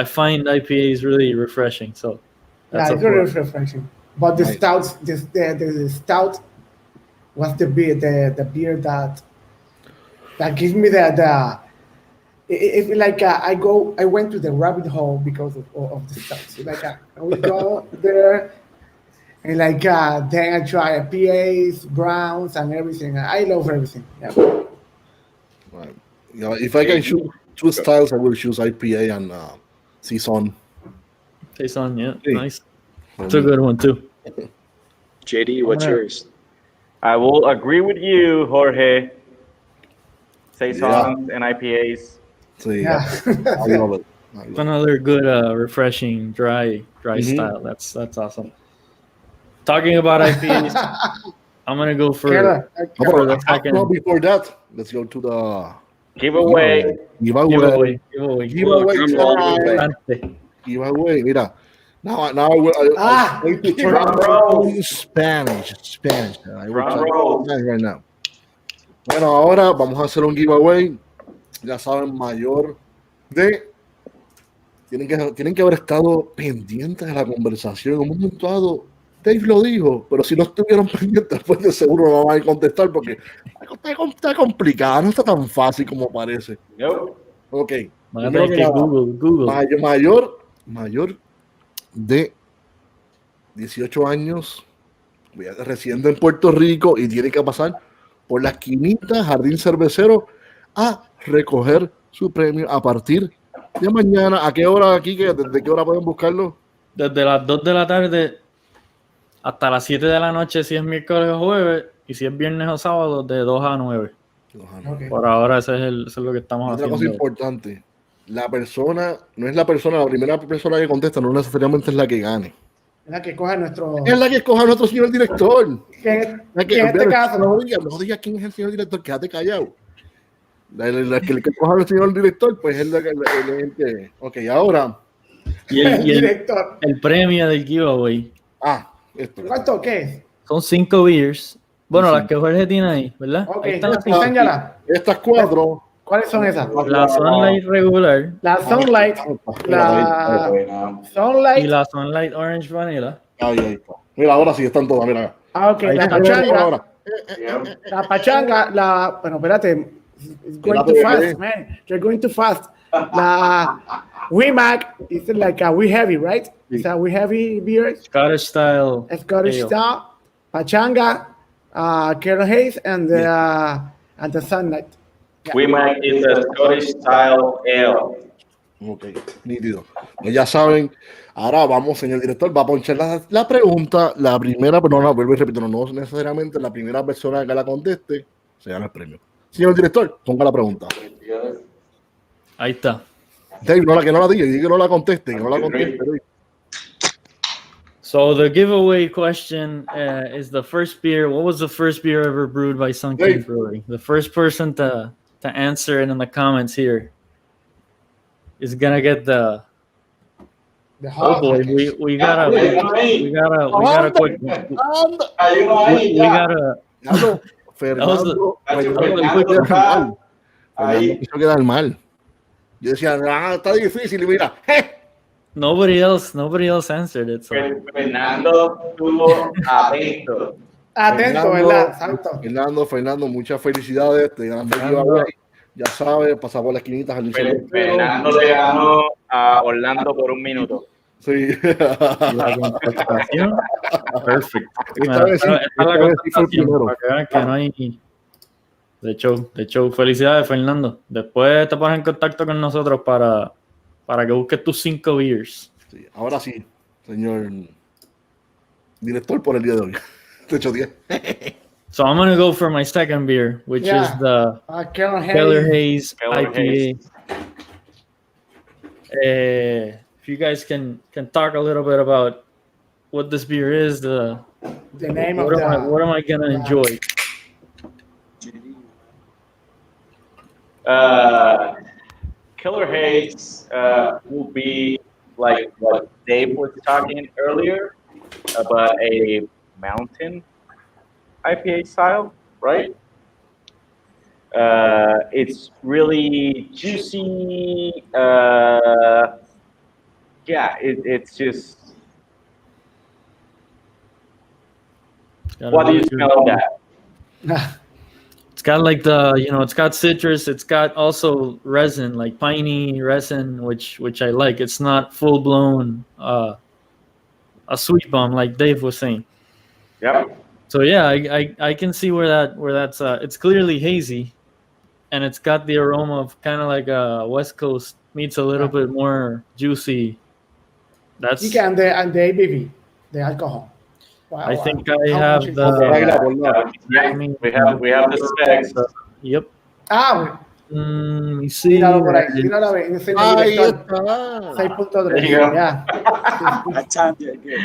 find IPAs really refreshing. So that's it's very refreshing. But the stouts, the stout was the beer that gives me I went to the rabbit hole because of the stouts. I would go there and then I try IPAs, browns, and everything. I love everything. Yeah. Right. Yeah. If I can choose two styles, I will choose IPA and Saison. Saison, yeah, nice. It's a good one too. JD, what's yours? I will agree with you, Jorge. Saisons and IPAs. I love it. It's another good, refreshing, dry style. That's awesome. Talking about IPAs, I'm gonna go for the second. No, before that, let's go to the Giveaway. Giveaway. Mira. Now I will going to turn to Spanish. I will Drum try roll. Spanish right now. Bueno, ahora vamos a hacer un giveaway. Ya saben, mayor de. Tienen que haber estado pendientes de la conversación. En un momento dado, Dave lo dijo, pero si no estuvieron pendientes, pues de seguro no van a contestar porque está complicado, no está tan fácil como parece. Nope. Ok. Google. Mayor de 18 años, residiendo en Puerto Rico y tiene que pasar por la esquinita Jardín Cervecero a recoger su premio a partir de mañana. ¿A qué hora aquí? ¿Desde qué hora pueden buscarlo? Desde las 2 de la tarde hasta las 7 de la noche si es miércoles o jueves, y si es viernes o sábado, de 2 a 9. Okay. Por ahora eso es lo que estamos Otra haciendo. cosa importante, la primera persona que contesta no necesariamente es la que gane. Es la que coja nuestro... Es la que escoja nuestro señor director. En este caso... No digas quién es el señor director, quédate callado. El que coja al señor director, pues es el que... Ok, ahora... Y el premio del giveaway. Esto. ¿Cuánto? ¿Qué? Son 5 beers. Bueno, Sí. las que Jorge tiene ahí, ¿verdad? Ok, Ahí están las enséñala. Estas 4... ¿Cuáles son esas? La Sunlight regular. La Sunlight. Sunlight. Y la Sunlight Orange Vanilla. Ahí está. Mira, ahora sí están todas, mira. Ok, Ahí la está. pachanga. La pachanga, bueno, espérate. It's going too fast, man. You're going too fast. La WeMac is like a We Heavy, right? It's a We Heavy beer. Scottish style. Scottish ale. Stout, Pachanga, Carol Hayes, and the Sunlight. We might is a Scottish style ale. Ok, nítido. Pues ya saben, ahora vamos, señor director, va a ponchar la pregunta. La primera, pero no, vuelvo y repito, no necesariamente la primera persona que la conteste se gana el premio. Señor director, ponga la pregunta. Ahí está. Dave, que no la diga, que no la conteste, Dave. So the giveaway question is the first beer. What was the first beer ever brewed by Sun King Brewery? The first person to answer it in the comments here is gonna get the. Oh boy, we gotta quick. We gotta. Fernando quiso quedar mal. Yo decía, está difícil y mira, Nobody else answered it. So. Fernando estuvo atento. Atento, ¿verdad? Exacto. Fernando, muchas felicidades. Te ganaste el giveaway. Ya sabes, pasar por las esquinitas al Fernando le ganó a Orlando por 1 minuto. Sí. La contestación. Perfect. Esta vez sí fue el primero. Para que vean que no hay. De hecho, felicidades, Fernando. Después te pones en contacto con nosotros para que busques tus 5 beers. Sí, ahora sí, señor director, por el día de hoy. Te echo 10. So I'm gonna go for my second beer, which is the Keller Hayes IPA. If you guys can talk a little bit about what this beer is, the name what am I gonna enjoy? Killer Hayes will be like what Dave was talking earlier about a mountain IPA style, right? It's really juicy. It's just. What do you smell of that? It's got like it's got citrus. It's got also resin, like piney resin, which I like. It's not full blown a sweet bomb like Dave was saying. Yep. So yeah, I can see where that's it's clearly hazy, and it's got the aroma of kind of like a West Coast meets a little bit more juicy. That's and the ABV, the alcohol. Wow, I think I have the. We have the specs. Yep. You see, You know what I mean? Ahí está. 6.3. There you go. Yeah. That timed it good.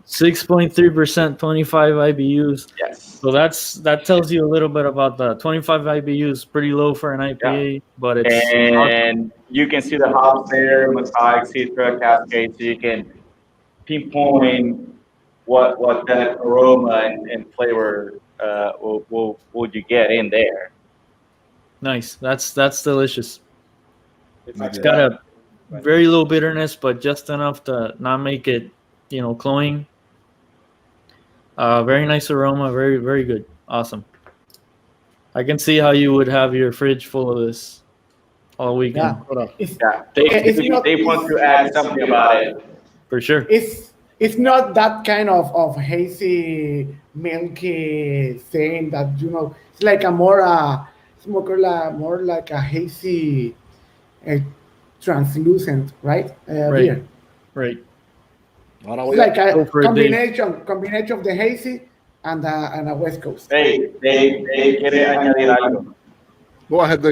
6.3%, 25 IBUs. Yes. So that tells you a little bit about the 25 IBUs. Pretty low for an IPA, but it's And you can see the hops there, Mosaic, Citra, Cascade, so you can pinpoint what that aroma and flavor would you get in there. nice. That's delicious. If I It's could got add- a very low bitterness, but just enough to not make it, cloying. Very nice aroma. Very, very good. Awesome. I can see how you would have your fridge full of this all weekend. Yeah. It's, Yeah, it's they want to add something about it. For sure. it's not that kind of hazy, milky thing that it's like a more like a hazy, translucent, right? Right. Beer. Right. Ahora It's voy like a... Go a for it, Dave. combination of the hazy and a West Coast. They quiere añadir algo. Go ahead, Dave.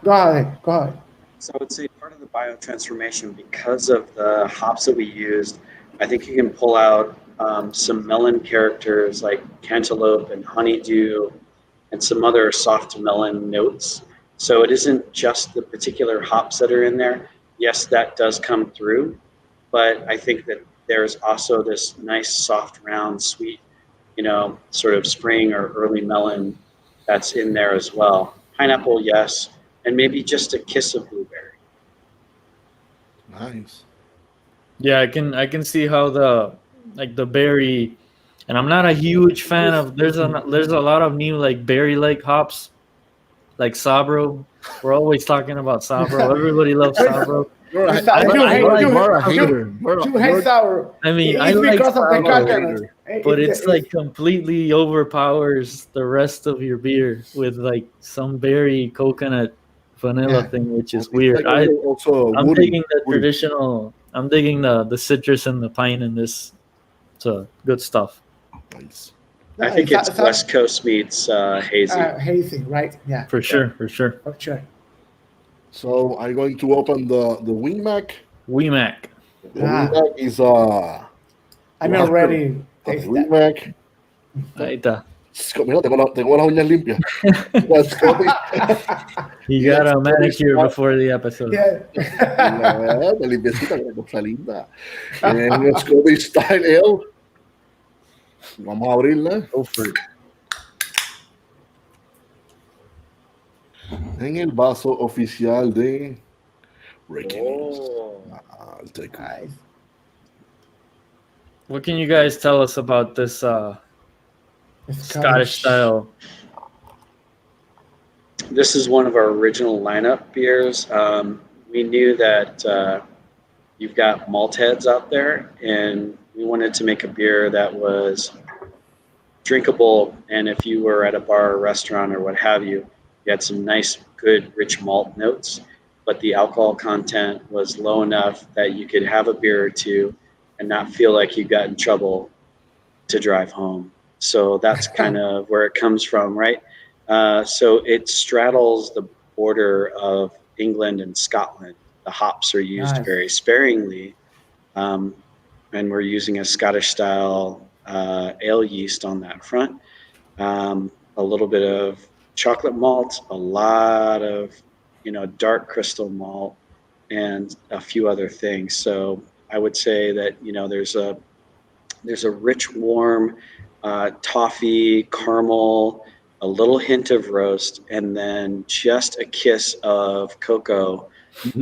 Go ahead. So I would say part of the biotransformation, because of the hops that we used, I think you can pull out some melon characters like cantaloupe and honeydew and some other soft melon notes. So it isn't just the particular hops that are in there. Yes, that does come through, but I think that there's also this nice, soft, round, sweet, sort of spring or early melon that's in there as well. Pineapple, yes, and maybe just a kiss of blueberry. Nice. Yeah, I can see how the berry, and I'm not a huge fan of. There's a lot of new berry hops, like Sabro. We're always talking about Sabro. Everybody loves Sabro. You're a You hater. hate sour. I mean, It's I like because of the Sabro, coconut. but it's completely overpowers the rest of your beer with some berry coconut vanilla Yeah. thing, which is It's weird. like also I'm woody. digging the traditional. I'm digging the citrus and the pine in this. So good stuff. Nice. I think it's West Coast meets hazy. Hazy, right? Yeah, For sure. for sure. So I'm going to open the Wing Mac. Wemac. The Wing Mac is I'm already tasting Wing that. Mac. Ahí está. Mira, tengo las uñas limpias. You got a manicure before the episode. Yeah. La limpiecita, una cosa linda. Un Scottish Style Ale. Vamos a abrirla. Go for it. En el vaso oficial de Breaking. I'll take it. Nice. What can you guys tell us about this Scottish style? This is one of our original lineup beers. We knew that you've got malt heads out there, and we wanted to make a beer that was drinkable. And if you were at a bar or restaurant or what have you, you had some nice, good, rich malt notes, but the alcohol content was low enough that you could have a beer or two and not feel like you got in trouble to drive home. So that's kind of where it comes from, right? So it straddles the border of England and Scotland. The hops are used very sparingly, and we're using a Scottish style ale yeast on that front. A little bit of chocolate malt, a lot of dark crystal malt, and a few other things. So I would say that there's a rich, warm toffee, caramel, a little hint of roast, and then just a kiss of cocoa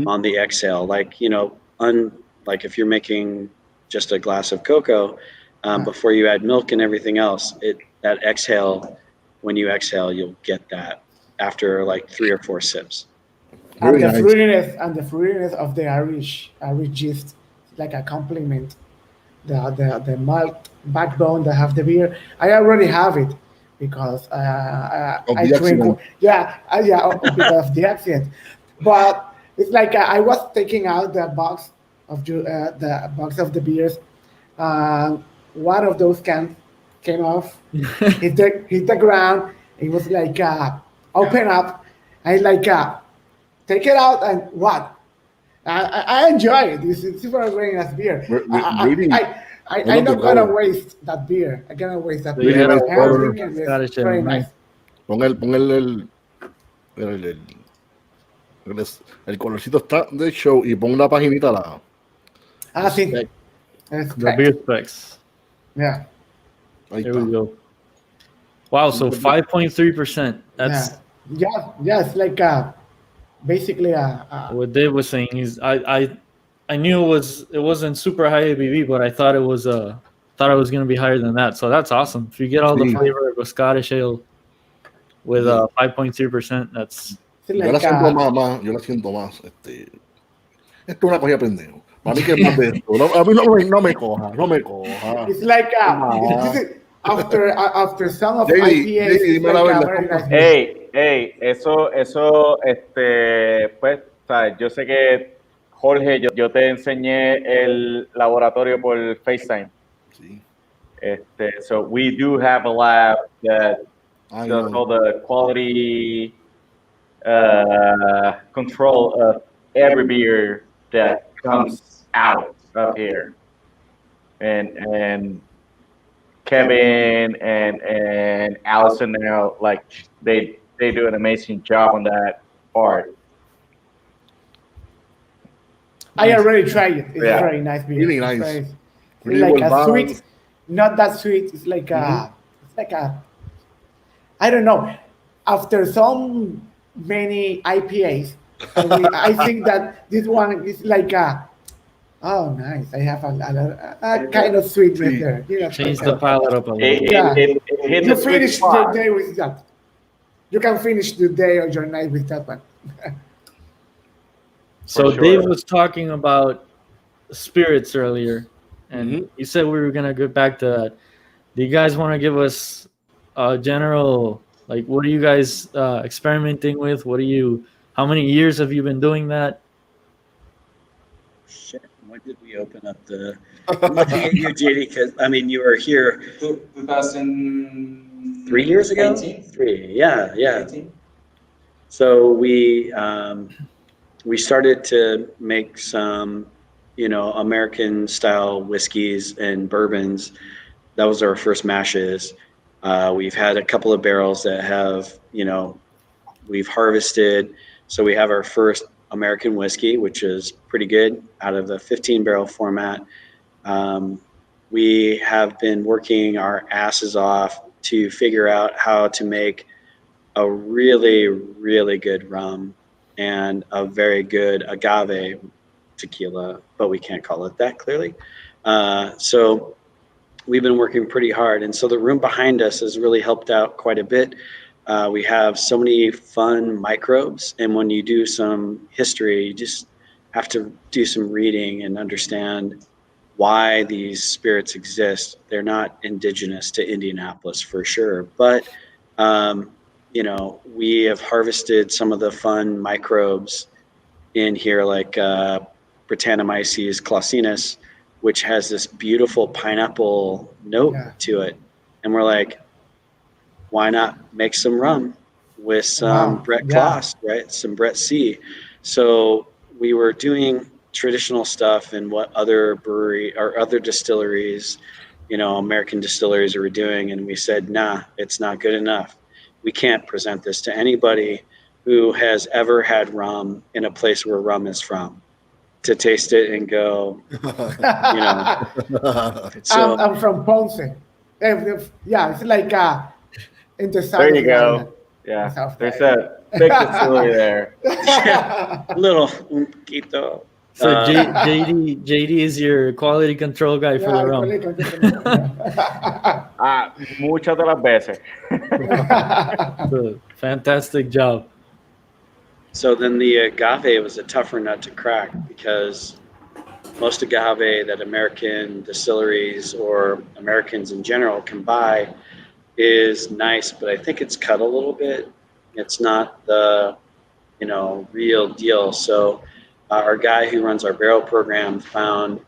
on the exhale. Like if you're making just a glass of cocoa before you add milk and everything else, that exhale, when you exhale, you'll get that after like 3 or 4 sips. And the fruitiness of the Irish yeast, like a compliment. The malt backbone that have the beer. I already have it because I drink. Because of the accident. But it's like I was taking out the box of the beers. One of those cans came off, hit the ground. It was like open up, I like take it out and what? I enjoy it. It's super great as beer. Really, I'm not gonna waste that beer. I'm gonna waste that So beer. you had a I'm pour drinking this. Scottish Very ale, nice. nice. pon el colorcito está de show y pon la paginita la. Sí. Spec. The Respect. beer specs. Yeah. Ahí There está. we go. Wow, so 5.3%. That's Yeah. It's like basically what Dave was saying. Is I knew it wasn't super high ABV, but I thought it was gonna be higher than that. So that's awesome. If you get all the Sí. flavor of a Scottish ale with Yeah. 5.3%, that's it's Yo la like siento más, yo la siento más. Esto es una cogida pendejo. Para mí que es más de esto. No, a mí no me coja. it's like this is after some of IPAs. JD, It's dime la like a verdad. very nice beer. Eso, pues, sabes, yo sé que Jorge, yo te enseñé el laboratorio por FaceTime. Sí. So we do have a lab that I does know. all the quality control of every beer that comes out of here. And Kevin and Allison now, like they do an amazing job on that part. I already tried it. It's Yeah. very nice beer. Really It's nice. very- it's Really like well a balanced. sweet, not that sweet. It's like I don't know. After so many IPAs, I think that this one is like oh nice. I have a kind of sweetness Sí. there. You know, change the palate up a little bit. It hit you the sweet finish your spot. day with that. You can finish the day or your night with that one. So sure. Dave was talking about spirits earlier, and you said we were gonna get back to that. Do you guys want to give us a general, like, what are you guys experimenting with? How many years have you been doing that? Shit, when did we open up the? I'm looking at you, JD, because I mean you were here 2003 years ago. 18? 3, yeah. 18? So we started to make some, American style whiskeys and bourbons. That was our first mashes. We've had a couple of barrels that have, we've harvested. So we have our first American whiskey, which is pretty good out of the 15-barrel format. We have been working our asses off to figure out how to make a really, really good rum and a very good agave tequila, but we can't call it that clearly. So we've been working pretty hard. And so the room behind us has really helped out quite a bit. We have so many fun microbes. And when you do some history, you just have to do some reading and understand why these spirits exist. They're not indigenous to Indianapolis for sure, but we have harvested some of the fun microbes in here, like Brettanomyces clausinus, which has this beautiful pineapple note to it. And we're like, why not make some rum with some Brett Claus, right? Some Brett C. So we were doing traditional stuff and what other brewery or other distilleries, American distilleries were doing. And we said, nah, it's not good enough. We can't present this to anybody who has ever had rum in a place where rum is from, to taste it and go, So I'm from Ponce. Yeah, it's like in the south. There you of the go. island. Yeah, South there's side. a big distillery there. little un poquito. So JD is your quality control guy for the rum. Muchas de las veces. So, fantastic job. So then the agave was a tougher nut to crack because most agave that American distilleries or Americans in general can buy is nice, but I think it's cut a little bit. It's not the, real deal. So our guy who runs our barrel program found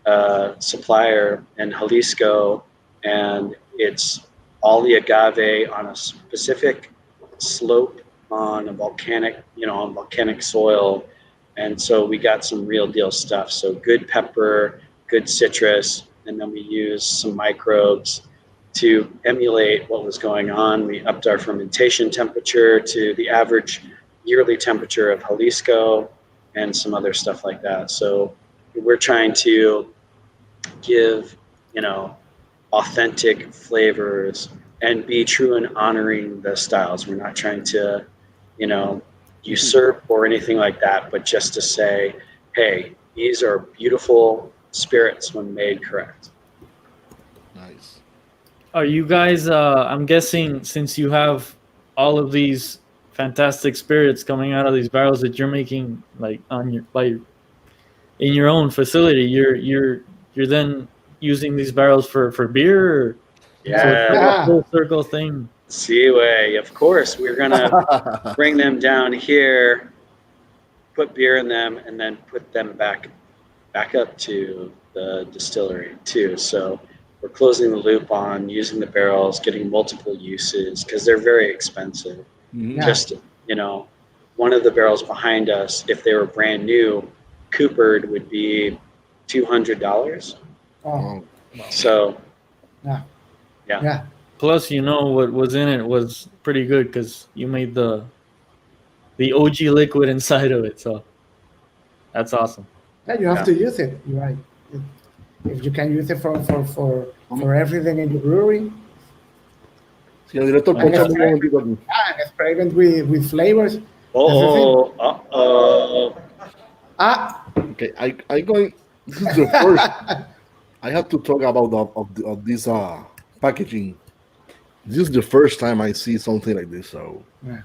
a supplier in Jalisco, and it's all the agave on a specific slope on a volcanic soil. And so we got some real deal stuff. So good pepper, good citrus, and then we used some microbes to emulate what was going on. We upped our fermentation temperature to the average yearly temperature of Jalisco and some other stuff like that. So we're trying to give, authentic flavors and be true in honoring the styles. We're not trying to, usurp or anything like that, but just to say, hey, these are beautiful spirits when made correct. Nice. Are you guys? I'm guessing since you have all of these fantastic spirits coming out of these barrels that you're making, like in your own facility, you're then using these barrels for beer. Or, Yeah. So it's like a full circle thing. Seaway, of course. We're gonna bring them down here, put beer in them, and then put them back up to the distillery too. So we're closing the loop on using the barrels, getting multiple uses because they're very expensive. Mhm. Yeah. Just one of the barrels behind us, if they were brand new, coopered would be $200. Oh, So yeah. Yeah. Yeah. Plus, what was in it was pretty good because you made the OG liquid inside of it. So that's awesome. Yeah, you have to use it. You're right. If you can use it for everything in the brewery, Señor director, Ahí póngame está. un momentito aquí. and experiment with flavors. Uh-oh. Ah, Okay, I going. This is the first. I have to talk about of this packaging. This is the first time I see something like this. So, Yeah.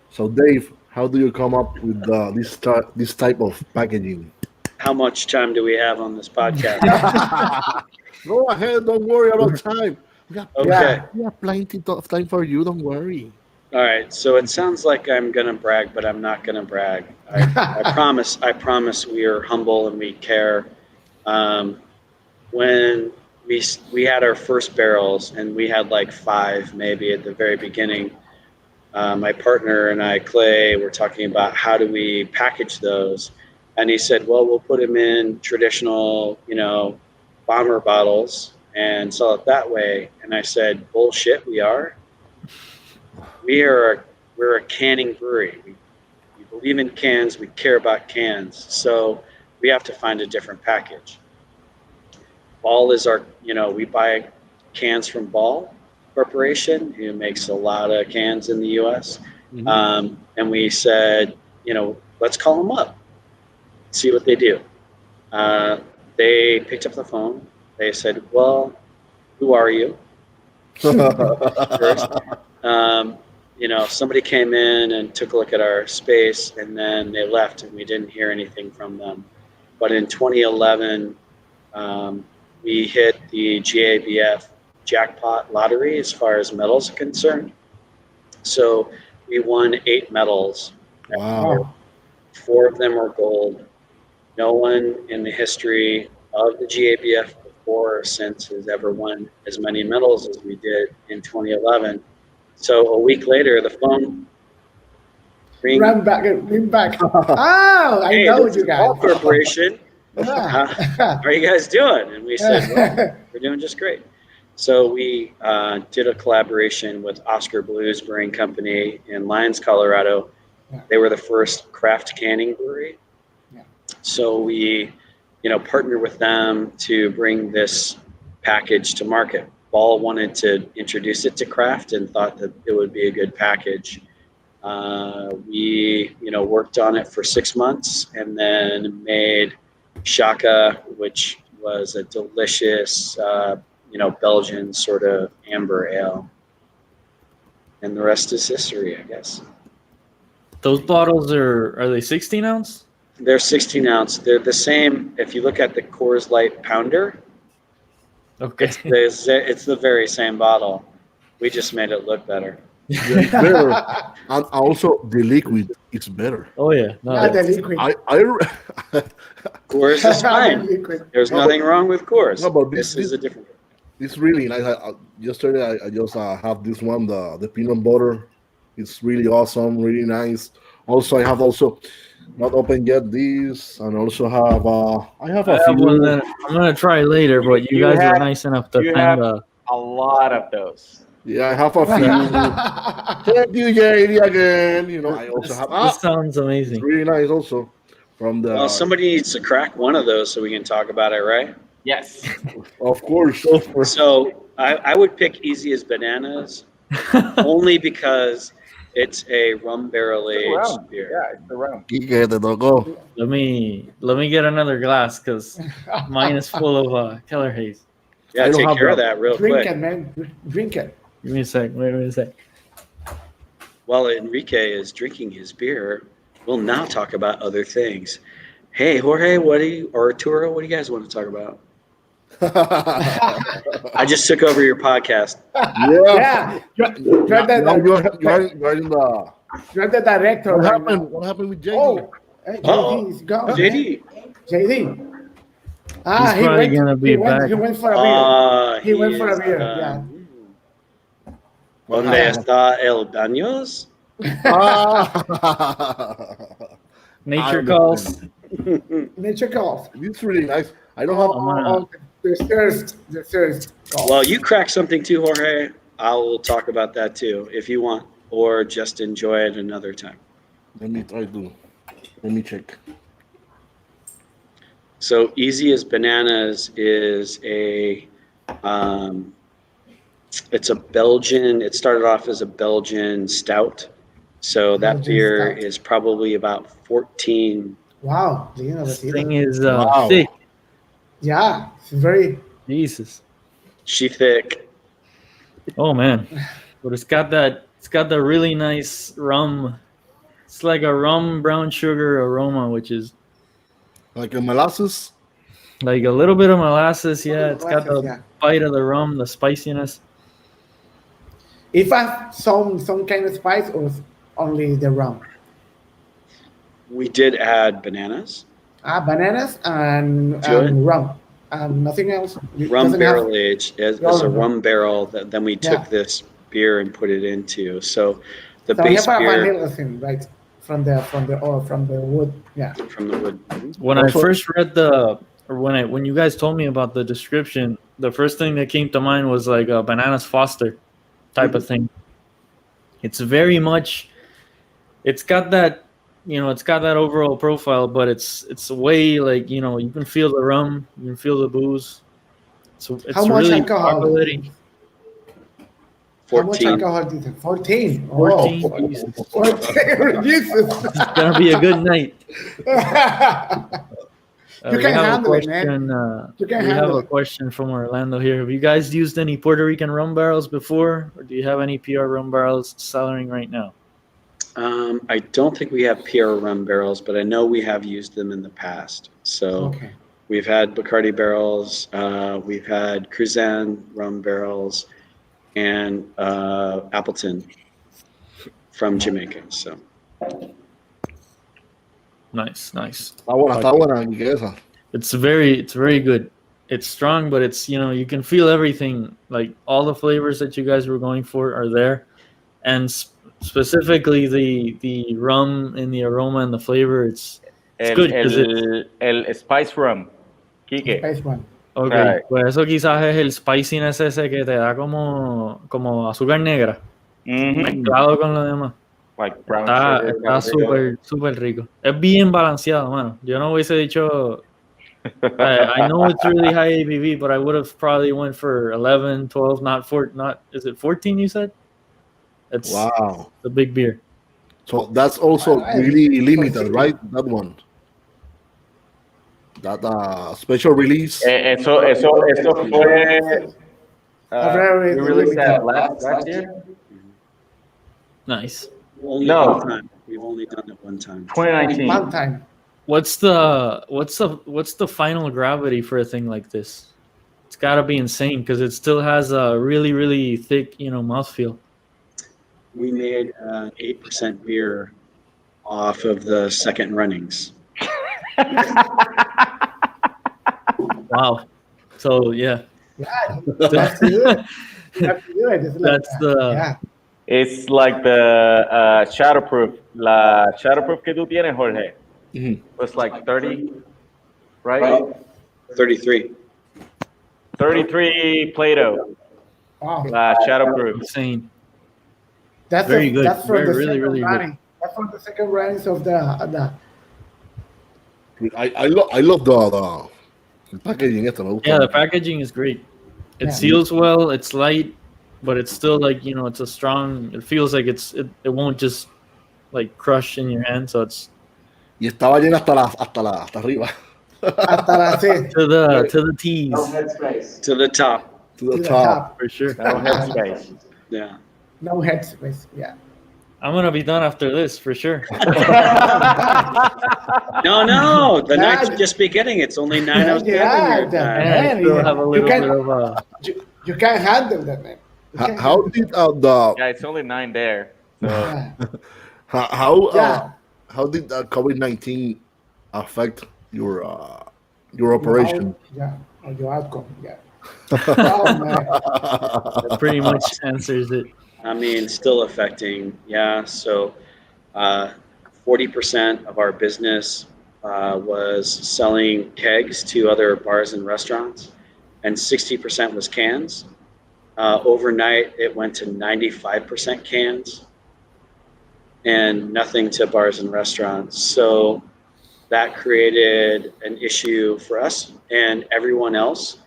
so Dave, how do you come up with this type of packaging? How much time do we have on this podcast? Go ahead, don't worry about time. Okay. We have plenty of time for you. Don't worry. All right. So it sounds like I'm gonna brag, but I'm not gonna brag. I promise we are humble and we care. When we had our first barrels, and we had like 5 maybe at the very beginning. My partner and I, Clay, were talking about how do we package those, and he said, "Well, we'll put them in traditional, bomber bottles and sell it that way." And I said, "Bullshit, we are. We're a canning brewery. We believe in cans. We care about cans. So we have to find a different package." Ball is our, we buy cans from Ball Corporation, who makes a lot of cans in the U.S. Mhm. And we said, let's call them up, see what they do. They picked up the phone. They said, "Well, who are you?" First. Somebody came in and took a look at our space, and then they left, and we didn't hear anything from them. But in 2011, we hit the GABF jackpot lottery as far as medals are concerned. So we won 8 medals. Wow. 4 of them were gold. No one in the history of the GABF before or since has ever won as many medals as we did in 2011. So a week later, the phone rings. Run back. Oh, I "Hey, know this you is Ball guys. Corporation. Yeah. How are you guys doing?" And we said, "Well, we're doing just great." So we did a collaboration with Oscar Blues Brewing Company in Lyons, Colorado. Yeah. They were the first craft canning brewery. Yeah. So we, partnered with them to bring this package to market. Ball wanted to introduce it to craft and thought that it would be a good package. We, worked on it for 6 months and then made Shaka, which was a delicious, Belgian sort of amber ale. And the rest is history, I guess. Those bottles are they 16 ounce? They're 16 ounce. They're the same. If you look at the Coors Light Pounder, Okay. it's the very same bottle. We just made it look better. Yeah, it's better. And also the liquid is better. Oh yeah. No, Yeah, the it's- liquid. Coors is fine. Liquid. There's No, nothing wrong with Coors. no, but This this- is a different. It's really nice. Yesterday I just have this one, the peanut butter It's really awesome, really nice. Also, I have also not opened yet these, and also have I have I a have one few. that I'm gonna try later, but you You guys were have- nice enough to you send have a lot of those. Yeah, I have a few. Thank you, JD, again. I also have. This sounds It's amazing. really nice also from the. Well, somebody needs to crack one of those so we can talk about it, right? Yes. Of course. Go for it. So I would pick Easy as Bananas only because it's a rum barrel aged beer. Yeah, it's the rum. Quique, te tocó. let me get another glass because mine is full of Keller Haze. Yeah, I don't take have care of that. that real Drink quick. it, man. Drink it. Give me a sec. Wait a sec. While Enrique is drinking his beer, we'll now talk about other things. Hey, Jorge, or Arturo, what do you guys want to talk about? I just took over your podcast. Yeah. You're Now the, you're in the. you're the director. What right happened? now. What happened with JD? Oh, hey, Oh, JD is gone. JD. JD. He's probably gonna be he went, back. He went for a beer. He went for a is, beer, yeah. What ¿Dónde happened? está el baños? Nature I calls. Nature golf. It's really nice. I don't have. Oh, the thirst golf. Well, you crack something too, Jorge. I'll talk about that too if you want, or just enjoy it another time. Let me try to. Let me check. So Easy as Bananas is it's a Belgian. It started off as a Belgian stout. So that Belgian beer stout. is probably about 14. Wow. This thing is Wow. thick. Yeah, it's very. Jesus. She thick. Oh man. But it's got the really nice rum. It's like a rum brown sugar aroma, which is Like a molasses. like a little bit of molasses. Yeah, it's got the Yeah. bite of the rum, the spiciness. If I some kind of spice or only the rum. We did add bananas, Bananas and Good. rum. And nothing else. It rum doesn't barrel have- aged as a Rum. rum barrel that then we took Yeah. this beer and put it into. So the So we base have a beer vanilla thing, right? From the wood. Yeah. from the wood. When I Also- first read when you guys told me about the description, the first thing that came to mind was like a bananas Foster type of thing. It's very much. It's got that, it's got that overall profile, but it's way like you can feel the rum, you can feel the booze. So it's How much really alcohol? populating. How much 14. alcohol did it? 14. 14. Oh, Jesus. 14. Jesus. It's gonna be a good night. You We can have a handle it, question. man. You can We have handle a it. question from Orlando here. Have you guys used any Puerto Rican rum barrels before, or do you have any PR rum barrels cellaring right now? I don't think we have PR rum barrels, but I know we have used them in the past. So Okay. we've had Bacardi barrels, we've had Cruzan rum barrels, and Appleton from Jamaica. So Nice. Está buena, Quique, esa. It's very good. It's strong, but it's you can feel everything. Like all the flavors that you guys were going for are there, and specifically the rum and the aroma and the flavor. It's good because El spice rum. Quique. Space one. okay. Right. Pues eso quizás es el spiciness ese que te da como azúcar negra Mhm. mezclado con lo demás. Like brown Está sugar. súper rico. Es bien balanceado, mano. Yo no hubiese dicho. I know it's really high ABV, but I would have probably went for 11, 12, is it 14 you said? It's Wow. the big beer. So that's also really limited, right? That one. That special release. Eso fue. Very We released that limited. last year, only No. one time. We've only done it one time. 2019. One time. What's the final gravity for a thing like this? It's got to be insane because it still has a really, really thick, mouthfeel. We made an 8% beer off of the second runnings. Wow. So yeah, Yeah, that's to do it. That's to do it. It's like, That's the- yeah. It's like the shatterproof. La shatterproof que tú tienes, Jorge, was like 30, right? 33. 33 Play-Doh. Wow. Shatterproof. Insane. That's Very good. That's from Very, the really, second really good. running. That's from the second runnings of the. I love the packaging. Esto me gusta. Yeah, the packaging is great. It Yeah. seals well. It's light, but it's still like it's a strong. It feels like it won't just like crush in your hand. So it's Y estaba llena hasta arriba. Hasta la C. to the T's To the top. To the To the top. top. for sure. No headspace. Yeah. No headspace. Yeah. I'm gonna be done after this for sure. No, the Yeah. night's just beginning. It's only 9:07 your time. And I still have a little bit of You can't handle that, man. You can't How handle did the Yeah, it's only 9 there. So Yeah. how did COVID-19 affect your operation? Yeah. Or your outcome. Yeah. Oh, man. that pretty much answers it. I mean, still affecting. Yeah. So 40% of our business was selling kegs to other bars and restaurants, and 60% was cans. Overnight, it went to 95% cans and nothing to bars and restaurants. So that created an issue for us and everyone else.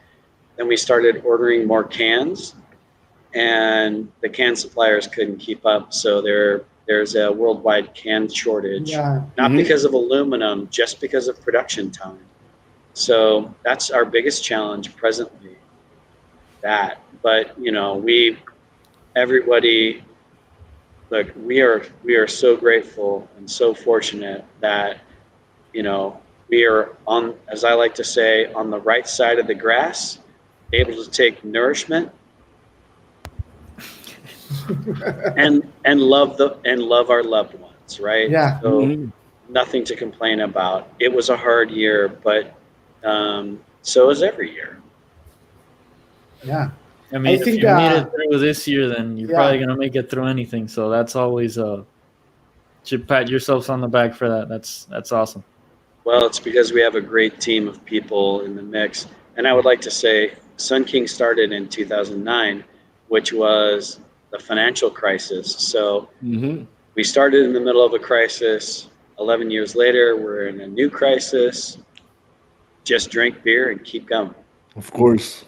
Then we started ordering more cans, and the can suppliers couldn't keep up. So there's a worldwide can shortage, Yeah. not because of aluminum, just because of production time. So that's our biggest challenge presently. But everybody, look, we are so grateful and so fortunate that we are on, as I like to say, on the right side of the grass, able to take nourishment and love our loved ones, right? Yeah. So nothing to complain about. It was a hard year, but so is every year. Yeah. I mean, I if think, you made it through this year, then you're yeah. probably gonna make it through anything. So that's always should pat yourselves on the back for that. That's awesome. Well, it's because we have a great team of people in the mix. And I would like to say Sun King started in 2009, which was the financial crisis. So we started in the middle of a crisis. 11 years later, we're in a new crisis. Just drink beer and keep going. Of course.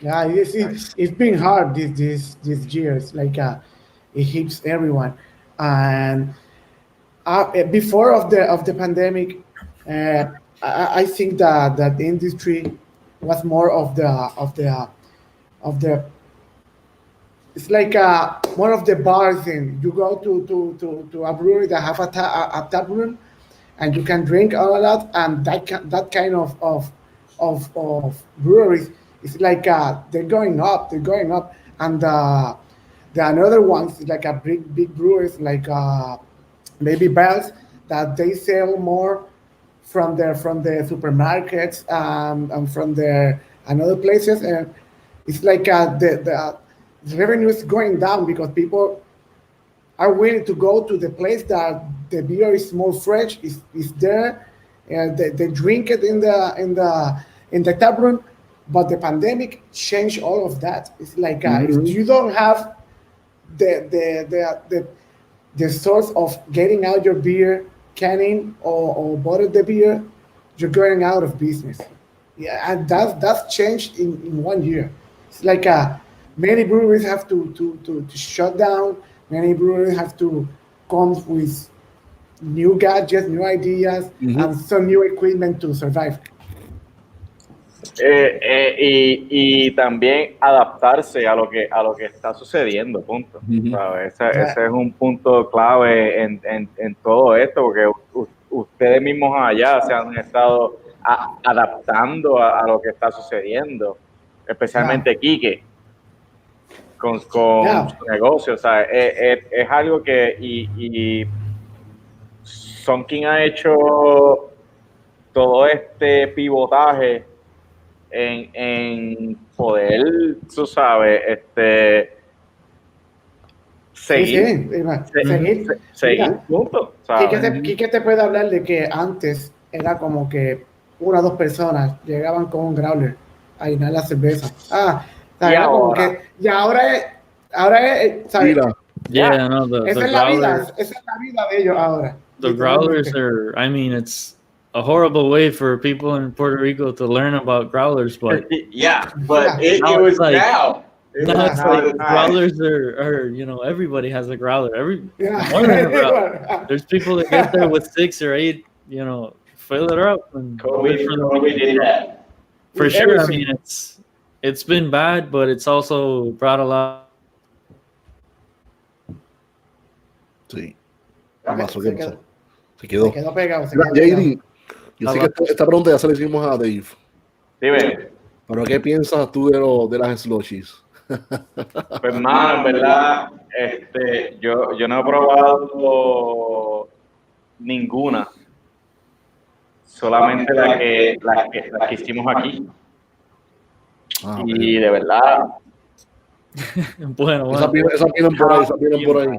Yeah, it's been hard this year. It's like it hits everyone, and before of the pandemic, I think that the industry was more of the it's like one of the bars, and you go to a brewery that have a tap room, and you can drink all of that, and that kind of breweries. It's like they're going up, and the another ones like a big breweries like maybe Bells that they sell more from the supermarkets and from their and other places, and it's like the revenue is going down because people are willing to go to the place that the beer is more fresh, is there, and they drink it in the tap room. But the pandemic changed all of that. It's like if you don't have the source of getting out your beer, canning or bottle the beer, you're going out of business. Yeah, and that's changed in 1 year. It's like many breweries have to shut down. Many breweries have to come with new gadgets, new ideas, and some new equipment to survive. Y también adaptarse a lo que está sucediendo, punto. ¿Sabes? Ese es un punto clave en todo esto, porque ustedes mismos allá se han estado adaptando a lo que está sucediendo, especialmente Quique con su negocio. O sea, es algo que y Sonkin ha hecho todo este pivotaje en poder, tú sabes, seguir, seguir. seguir, Mira, punto, ¿sabes? Quique te puede hablar de que antes era como que una o dos personas llegaban con un growler a llenar la cerveza. O sea, Y era como ahora, que, y ahora es, ¿sabes? Mira, Yeah, no, Esa the es la vida, growler, esa es la vida de ellos ahora, the growlers literalmente. are. I mean, it's a horrible way for people in Puerto Rico to learn about growlers, but yeah, but now it's like now. now it's Yeah. like the time. growlers are everybody has a growler. Yeah. More than a growler. There's people that get there with 6 or 8, fill it up and wait for them. COVID did that. For With sure. I everything. mean, it's been bad, but it's also brought a lot. sí. ¿Qué pasó? ¿Qué Se pasó? quedó, Se se quedó. quedó pegado, se Mira, quedó pegado. JD, yo sé que esta pregunta ya se la hicimos a Dave, Dime, pero ¿qué piensas tú de las slushies? pues mano, en verdad, yo no he probado ninguna, solamente las que hicimos aquí. Ah, Y de verdad, Bueno, esas bueno. vienen por ahí, esas vienen por ahí.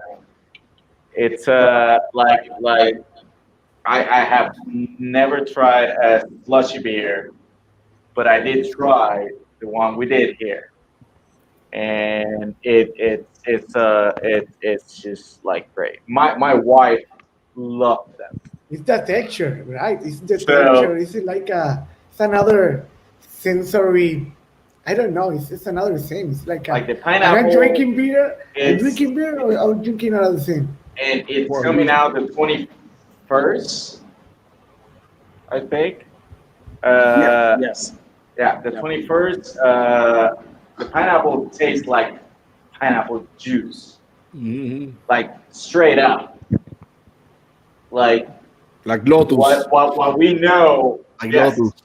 it's like I have never tried a slushy beer, but I did try the one we did here, and it's just like great. My wife loved them. It's the texture, right? It's the So- texture. It's like it's another sensory. I don't know. It's another thing. It's like, Like the am pineapple, I drinking beer? I'm it's- drinking beer or drinking another thing. and it's coming out the 21st, I think. Yes. Yeah, the 21st. The pineapple tastes like pineapple juice, Mhm. like straight up, like Like Lotus. what we know. Like Yes, Lotus.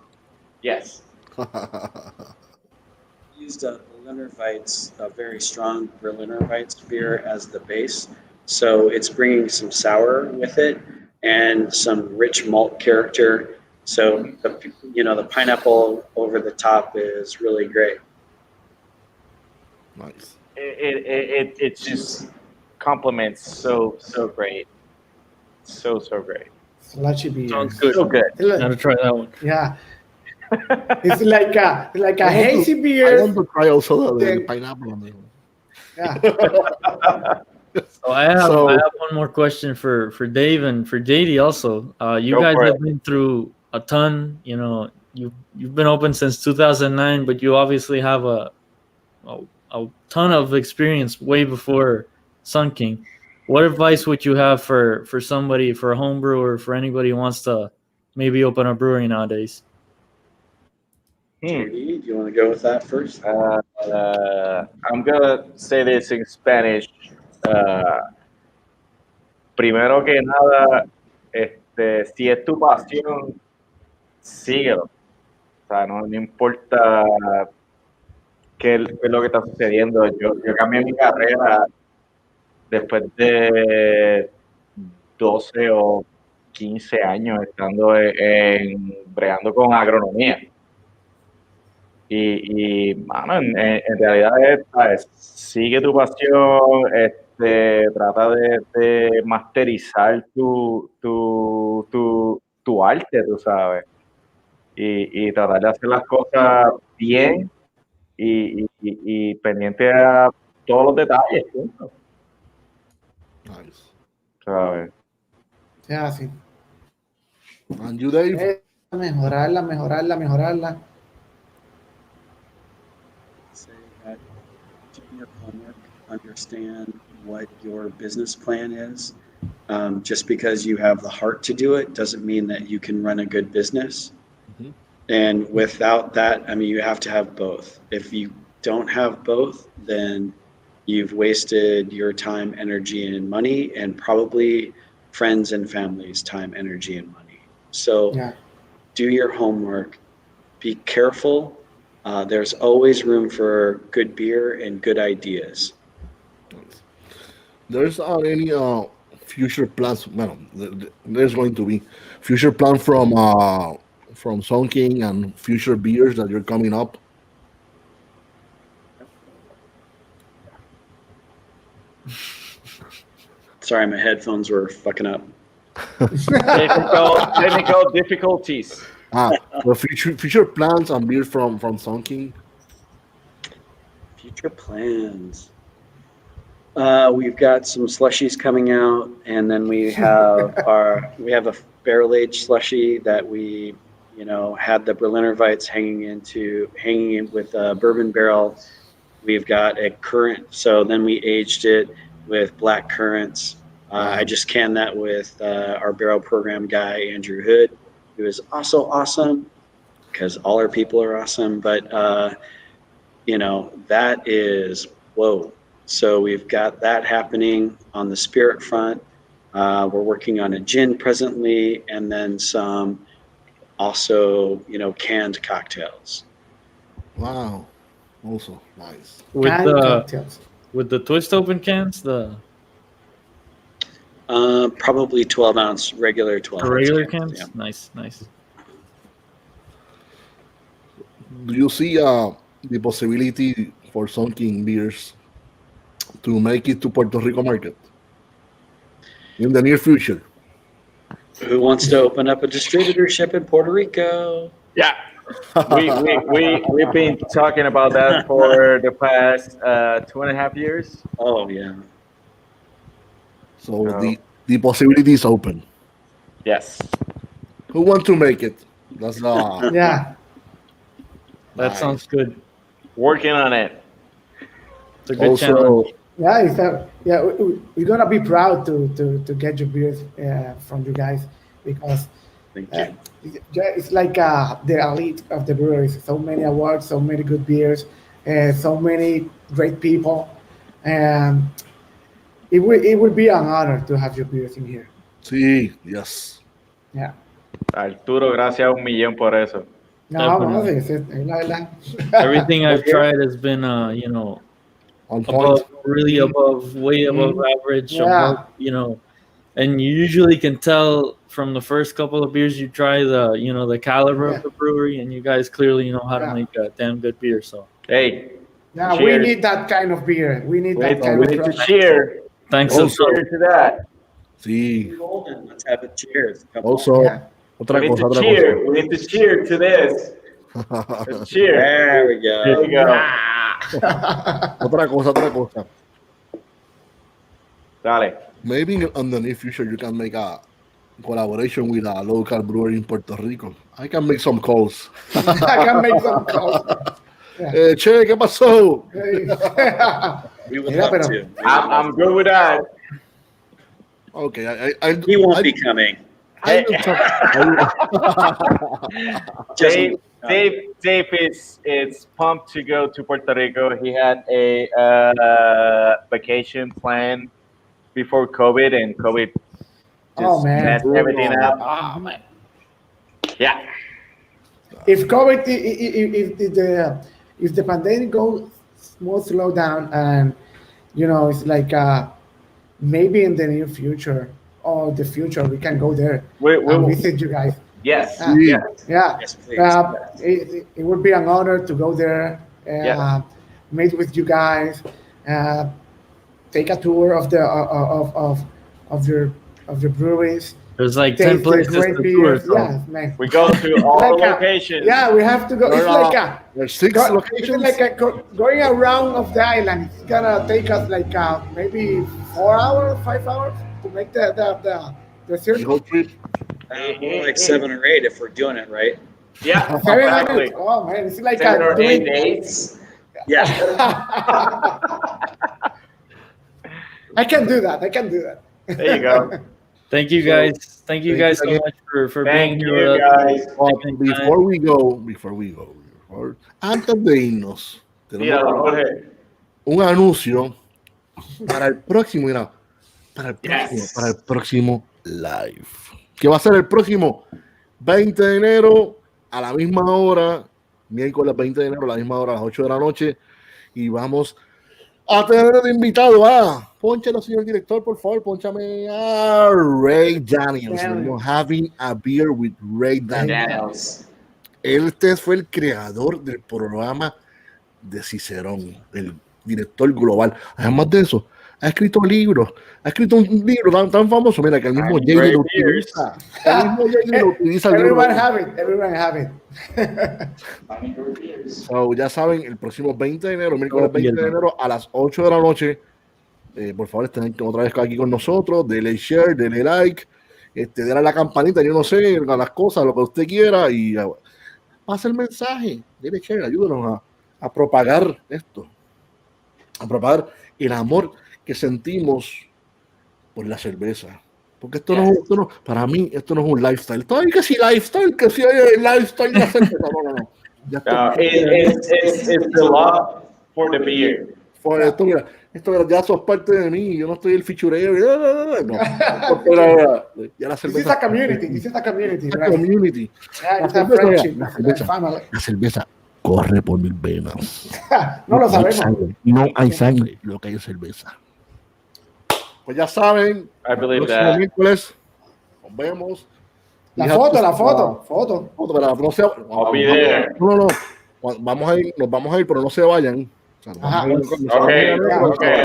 yes. Used Berliner Weiss, a very strong Berliner Weiss beer as the base. So it's bringing some sour with it and some rich malt character. So the pineapple over the top is really great. Nice. It just complements so great, so great, Slushy beer. Sounds good. so good. Gotta try that one. Yeah. It's like a hazy I beer. want to try also the Then- pineapple. Amigo. Yeah. So I have So- one more question for Dave and for JD also. You Go guys for have it. been through a ton. You've been open since 2009, but you obviously have a ton of experience way before Sun King. What advice would you have for somebody, for a home brewer, for anybody who wants to maybe open a brewery nowadays? JD, do you want to go with that first? I'm gonna say this in Spanish. Primero que nada, si es tu pasión, síguelo. O sea, no importa qué es lo que está sucediendo. Yo cambié mi carrera después de 12 o 15 años estando bregando con agronomía. Y mano, en realidad ¿sabes? Sigue tu pasión, trata de masterizar tu arte, tú sabes, y tratar de hacer las cosas bien y pendiente a todos los detalles, punto, Nice. ¿sabes? Yeah, sí. And you, Dave? Mejorarla. Say that do your homework, understand what your business plan is. Just because you have the heart to do it doesn't mean that you can run a good business. Mhm. And without that, I mean, you have to have both. If you don't have both, then you've wasted your time, energy, and money, and probably friends and family's time, energy, and money. So Yeah. do your homework, be careful. There's always room for good beer and good ideas. There's any future plans? Well, there's going to be future plan from Sun King and future beers that you're coming up. Sorry, my headphones were fucking up. Technical difficulties. The future plans and beer from Sun King. Future plans. We've got some slushies coming out, and then we have a barrel aged slushie that we, had the Berliner Weiss hanging in with a bourbon barrel. We've got a currant, so then we aged it with black currants. I just canned that with our barrel program guy, Andrew Hood, who is also awesome because all our people are awesome. But, that is, whoa. So we've got that happening on the spirit front. We're working on a gin presently, and then some also, canned cocktails. Wow. Also nice. With the twist open cans, Probably 12-ounce regular 12. regular cans. Yeah. Nice. Do you see the possibility for Sun King beers to make it to Puerto Rico market in the near future? Who wants to open up a distributorship in Puerto Rico? Yeah. We've been talking about that for the past 2.5 years. Oh, yeah. So the possibility is open. Yes. Who wants to make it? That's Yeah. That sounds good. Working on it. It's a good challenge. Yeah, we're gonna be proud to get your beers from you guys because Thank you. it's like the elite of the breweries. So many awards, so many good beers, so many great people, and it would be an honor to have your beers in here. Sí, yes. Yeah. Arturo, gracias a 1,000,000 por eso. No, Everything I've tried has been, On point. way above average. Yeah. Above, and you usually can tell from the first couple of beers you try the caliber of the brewery, and you guys clearly know how to make a damn good beer. So Hey. yeah, Cheers. we need that kind of beer. We need that kind We of need to product. cheer. thanks. Cheers to that. Sí. Golden. Let's have a cheers. Come Also, Yeah. otra We need cosa. to cheer. We need to cheer to this. Let's cheer. There we go. There we go. Otra cosa. Dale. Maybe in the near future you can make a collaboration with a local brewery in Puerto Rico. I can make some calls. I can make some calls. Che, ¿qué pasó? We would Yeah, love pero- to. I'm good with that. Okay, He won't be coming. I will talk. Dave is pumped to go to Puerto Rico. He had a vacation plan before COVID, and COVID just messed everything up. Oh man! Yeah. If COVID, if the pandemic goes more slow down, and it's like maybe in the near future or the future we can go there and visit you guys. Yes. Yeah. Yes, please. It would be an honor to go there, meet with you guys, take a tour of the of your breweries. There's like taste 10 the places great to beers. tour. So. Yeah, man. We go to all Like the a- locations. Yeah, we have to go. It's like There's 6 it's locations. like going around of the island. It's gonna take us like maybe 4 hours, 5 hours to make the The circle. whole trip. More like 7 or 8 if we're doing it right. Yeah. 7 Exactly. hours. Oh man, it's like 7 or 8 doing. days. Yeah. I can do that. There you go. Thank you guys. Thank you guys so much for being Thank here you, with us. guys. Before we go, antes de irnos, Tíralo, tenemos Jorge. un anuncio para el próximo, para el próximo live, que va a ser el próximo 20 de enero a la misma hora, miércoles 20 de enero a la misma hora, a las 8 de la noche, y vamos a tener de invitado a, pónchelo, señor director, por favor, pónchame a Ray Daniels. We're having a beer with Ray Daniels. Este fue el creador del programa de Cicerón, el director global. Además de eso, ha escrito libros, ha escrito un libro tan famoso, mira, que el mismo JD lo utiliza. El mismo JD lo utiliza. Everyone have it. So, ya saben, el próximo 20 de enero, miércoles 20 de enero a las 8 de la noche, por favor, estén otra vez aquí con nosotros, denle share, denle like, denle a la campanita, yo no sé, a las cosas, lo que usted quiera, y pasa el mensaje, denle share, ayúdanos a propagar esto, a propagar el amor que sentimos por la cerveza. Porque esto no, para mí, esto no es un lifestyle. Todavía que sí lifestyle, que sí hay el lifestyle de la cerveza. No. Ya está. It's the love for the beer. Esto, mira, ya sos parte de mí, yo no estoy el fichureo. No. Ya la cerveza. This is a community. Right? Community. Yeah, it's a friendship. La cerveza corre por mis venas. No lo sabemos. No hay sangre, lo que hay es cerveza. Pues ya saben, I believe próximo that. miércoles nos vemos. La foto. Pero no se I'll be there. No. Vamos a ir, nos vamos a ir, pero no se vayan. O sea, nos vamos a ir, Okay.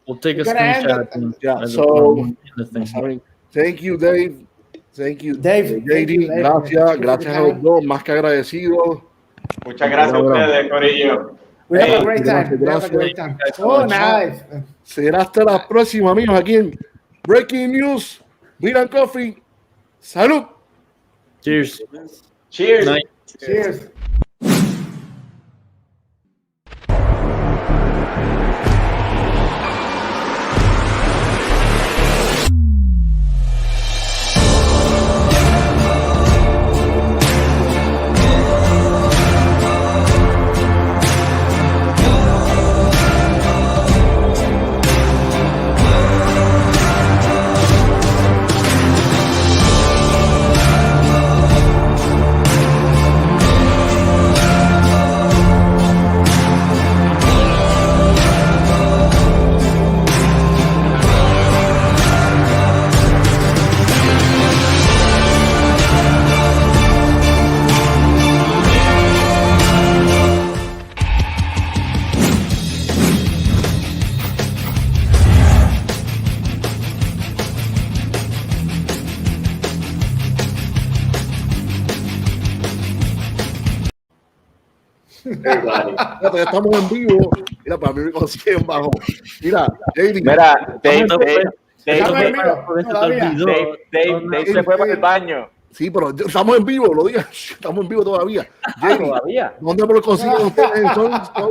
We'll take a We're gonna end screenshot. Yeah, so, thank you, Dave. Thank you, Dave. JD. Gracias a los dos, más que agradecidos. Muchas gracias a ustedes, Corillo. We have a great Gracias. time. Oh, nice. Será hasta la próxima, amigos, aquí en Breaking News, Beer and Coffee. ¡Salud! Cheers. Cheers. Night. Cheers. Fíjate, ya estamos en vivo. Mira, para mí me consiguen bajo. Mira, JD. Mira, Dave se fue para el baño. Sí, pero estamos en vivo, lo digas. Estamos en vivo todavía. Todavía. ¿Dónde los consiguen ustedes en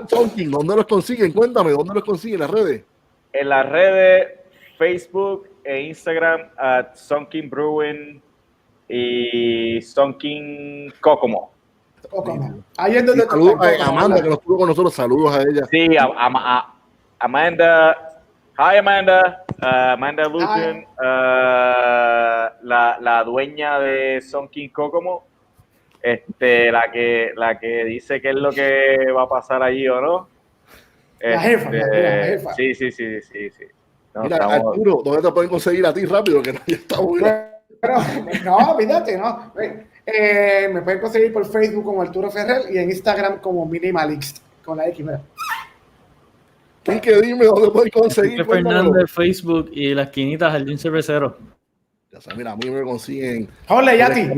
Sonking? ¿Dónde los consiguen? Cuéntame, ¿dónde los consiguen en las redes? En las redes Facebook e Instagram at Sonking Brewing y Sonking Kokomo. Ahí es donde saludos a Amanda, que nos estuvo con nosotros. Saludos a ella. Sí, a Amanda. Hi, Amanda. Amanda Luton, la dueña de Sonking Kokomo. La que dice qué es lo que va a pasar allí o no. La jefa. Sí. No, mira, Arturo, ¿dónde te pueden conseguir a ti rápido? Que no, ya está bueno. Pero, no, fíjate, no. Me pueden conseguir por Facebook como Arturo Ferrer y en Instagram como Minimalist, con la X. Mira. Quique, dime dónde pueden conseguir. Quique Fernández, Facebook y las quinitas Jardín Cervecero. Ya sabes, mira, a mí me consiguen. Hola, Yati.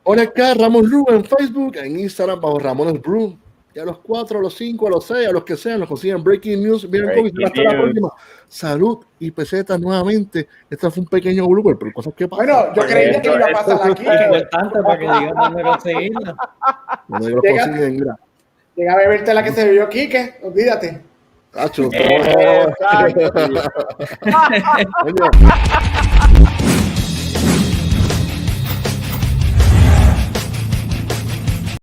Hola, acá Ramón Brew en Facebook, en Instagram bajo Ramones Brew. Y a los 4, a los 5, a los 6, a los que sean, los consiguen Breaking News. Hasta la próxima. Salud y pesetas nuevamente. Este fue un pequeño blooper, pero cosas que pasan. Bueno, yo creía que iba a pasar aquí. Es importante para que digan dónde conseguirla. Donde los consiguen, mira. Llega a beberte la que se bebió Quique, olvídate. Tacho.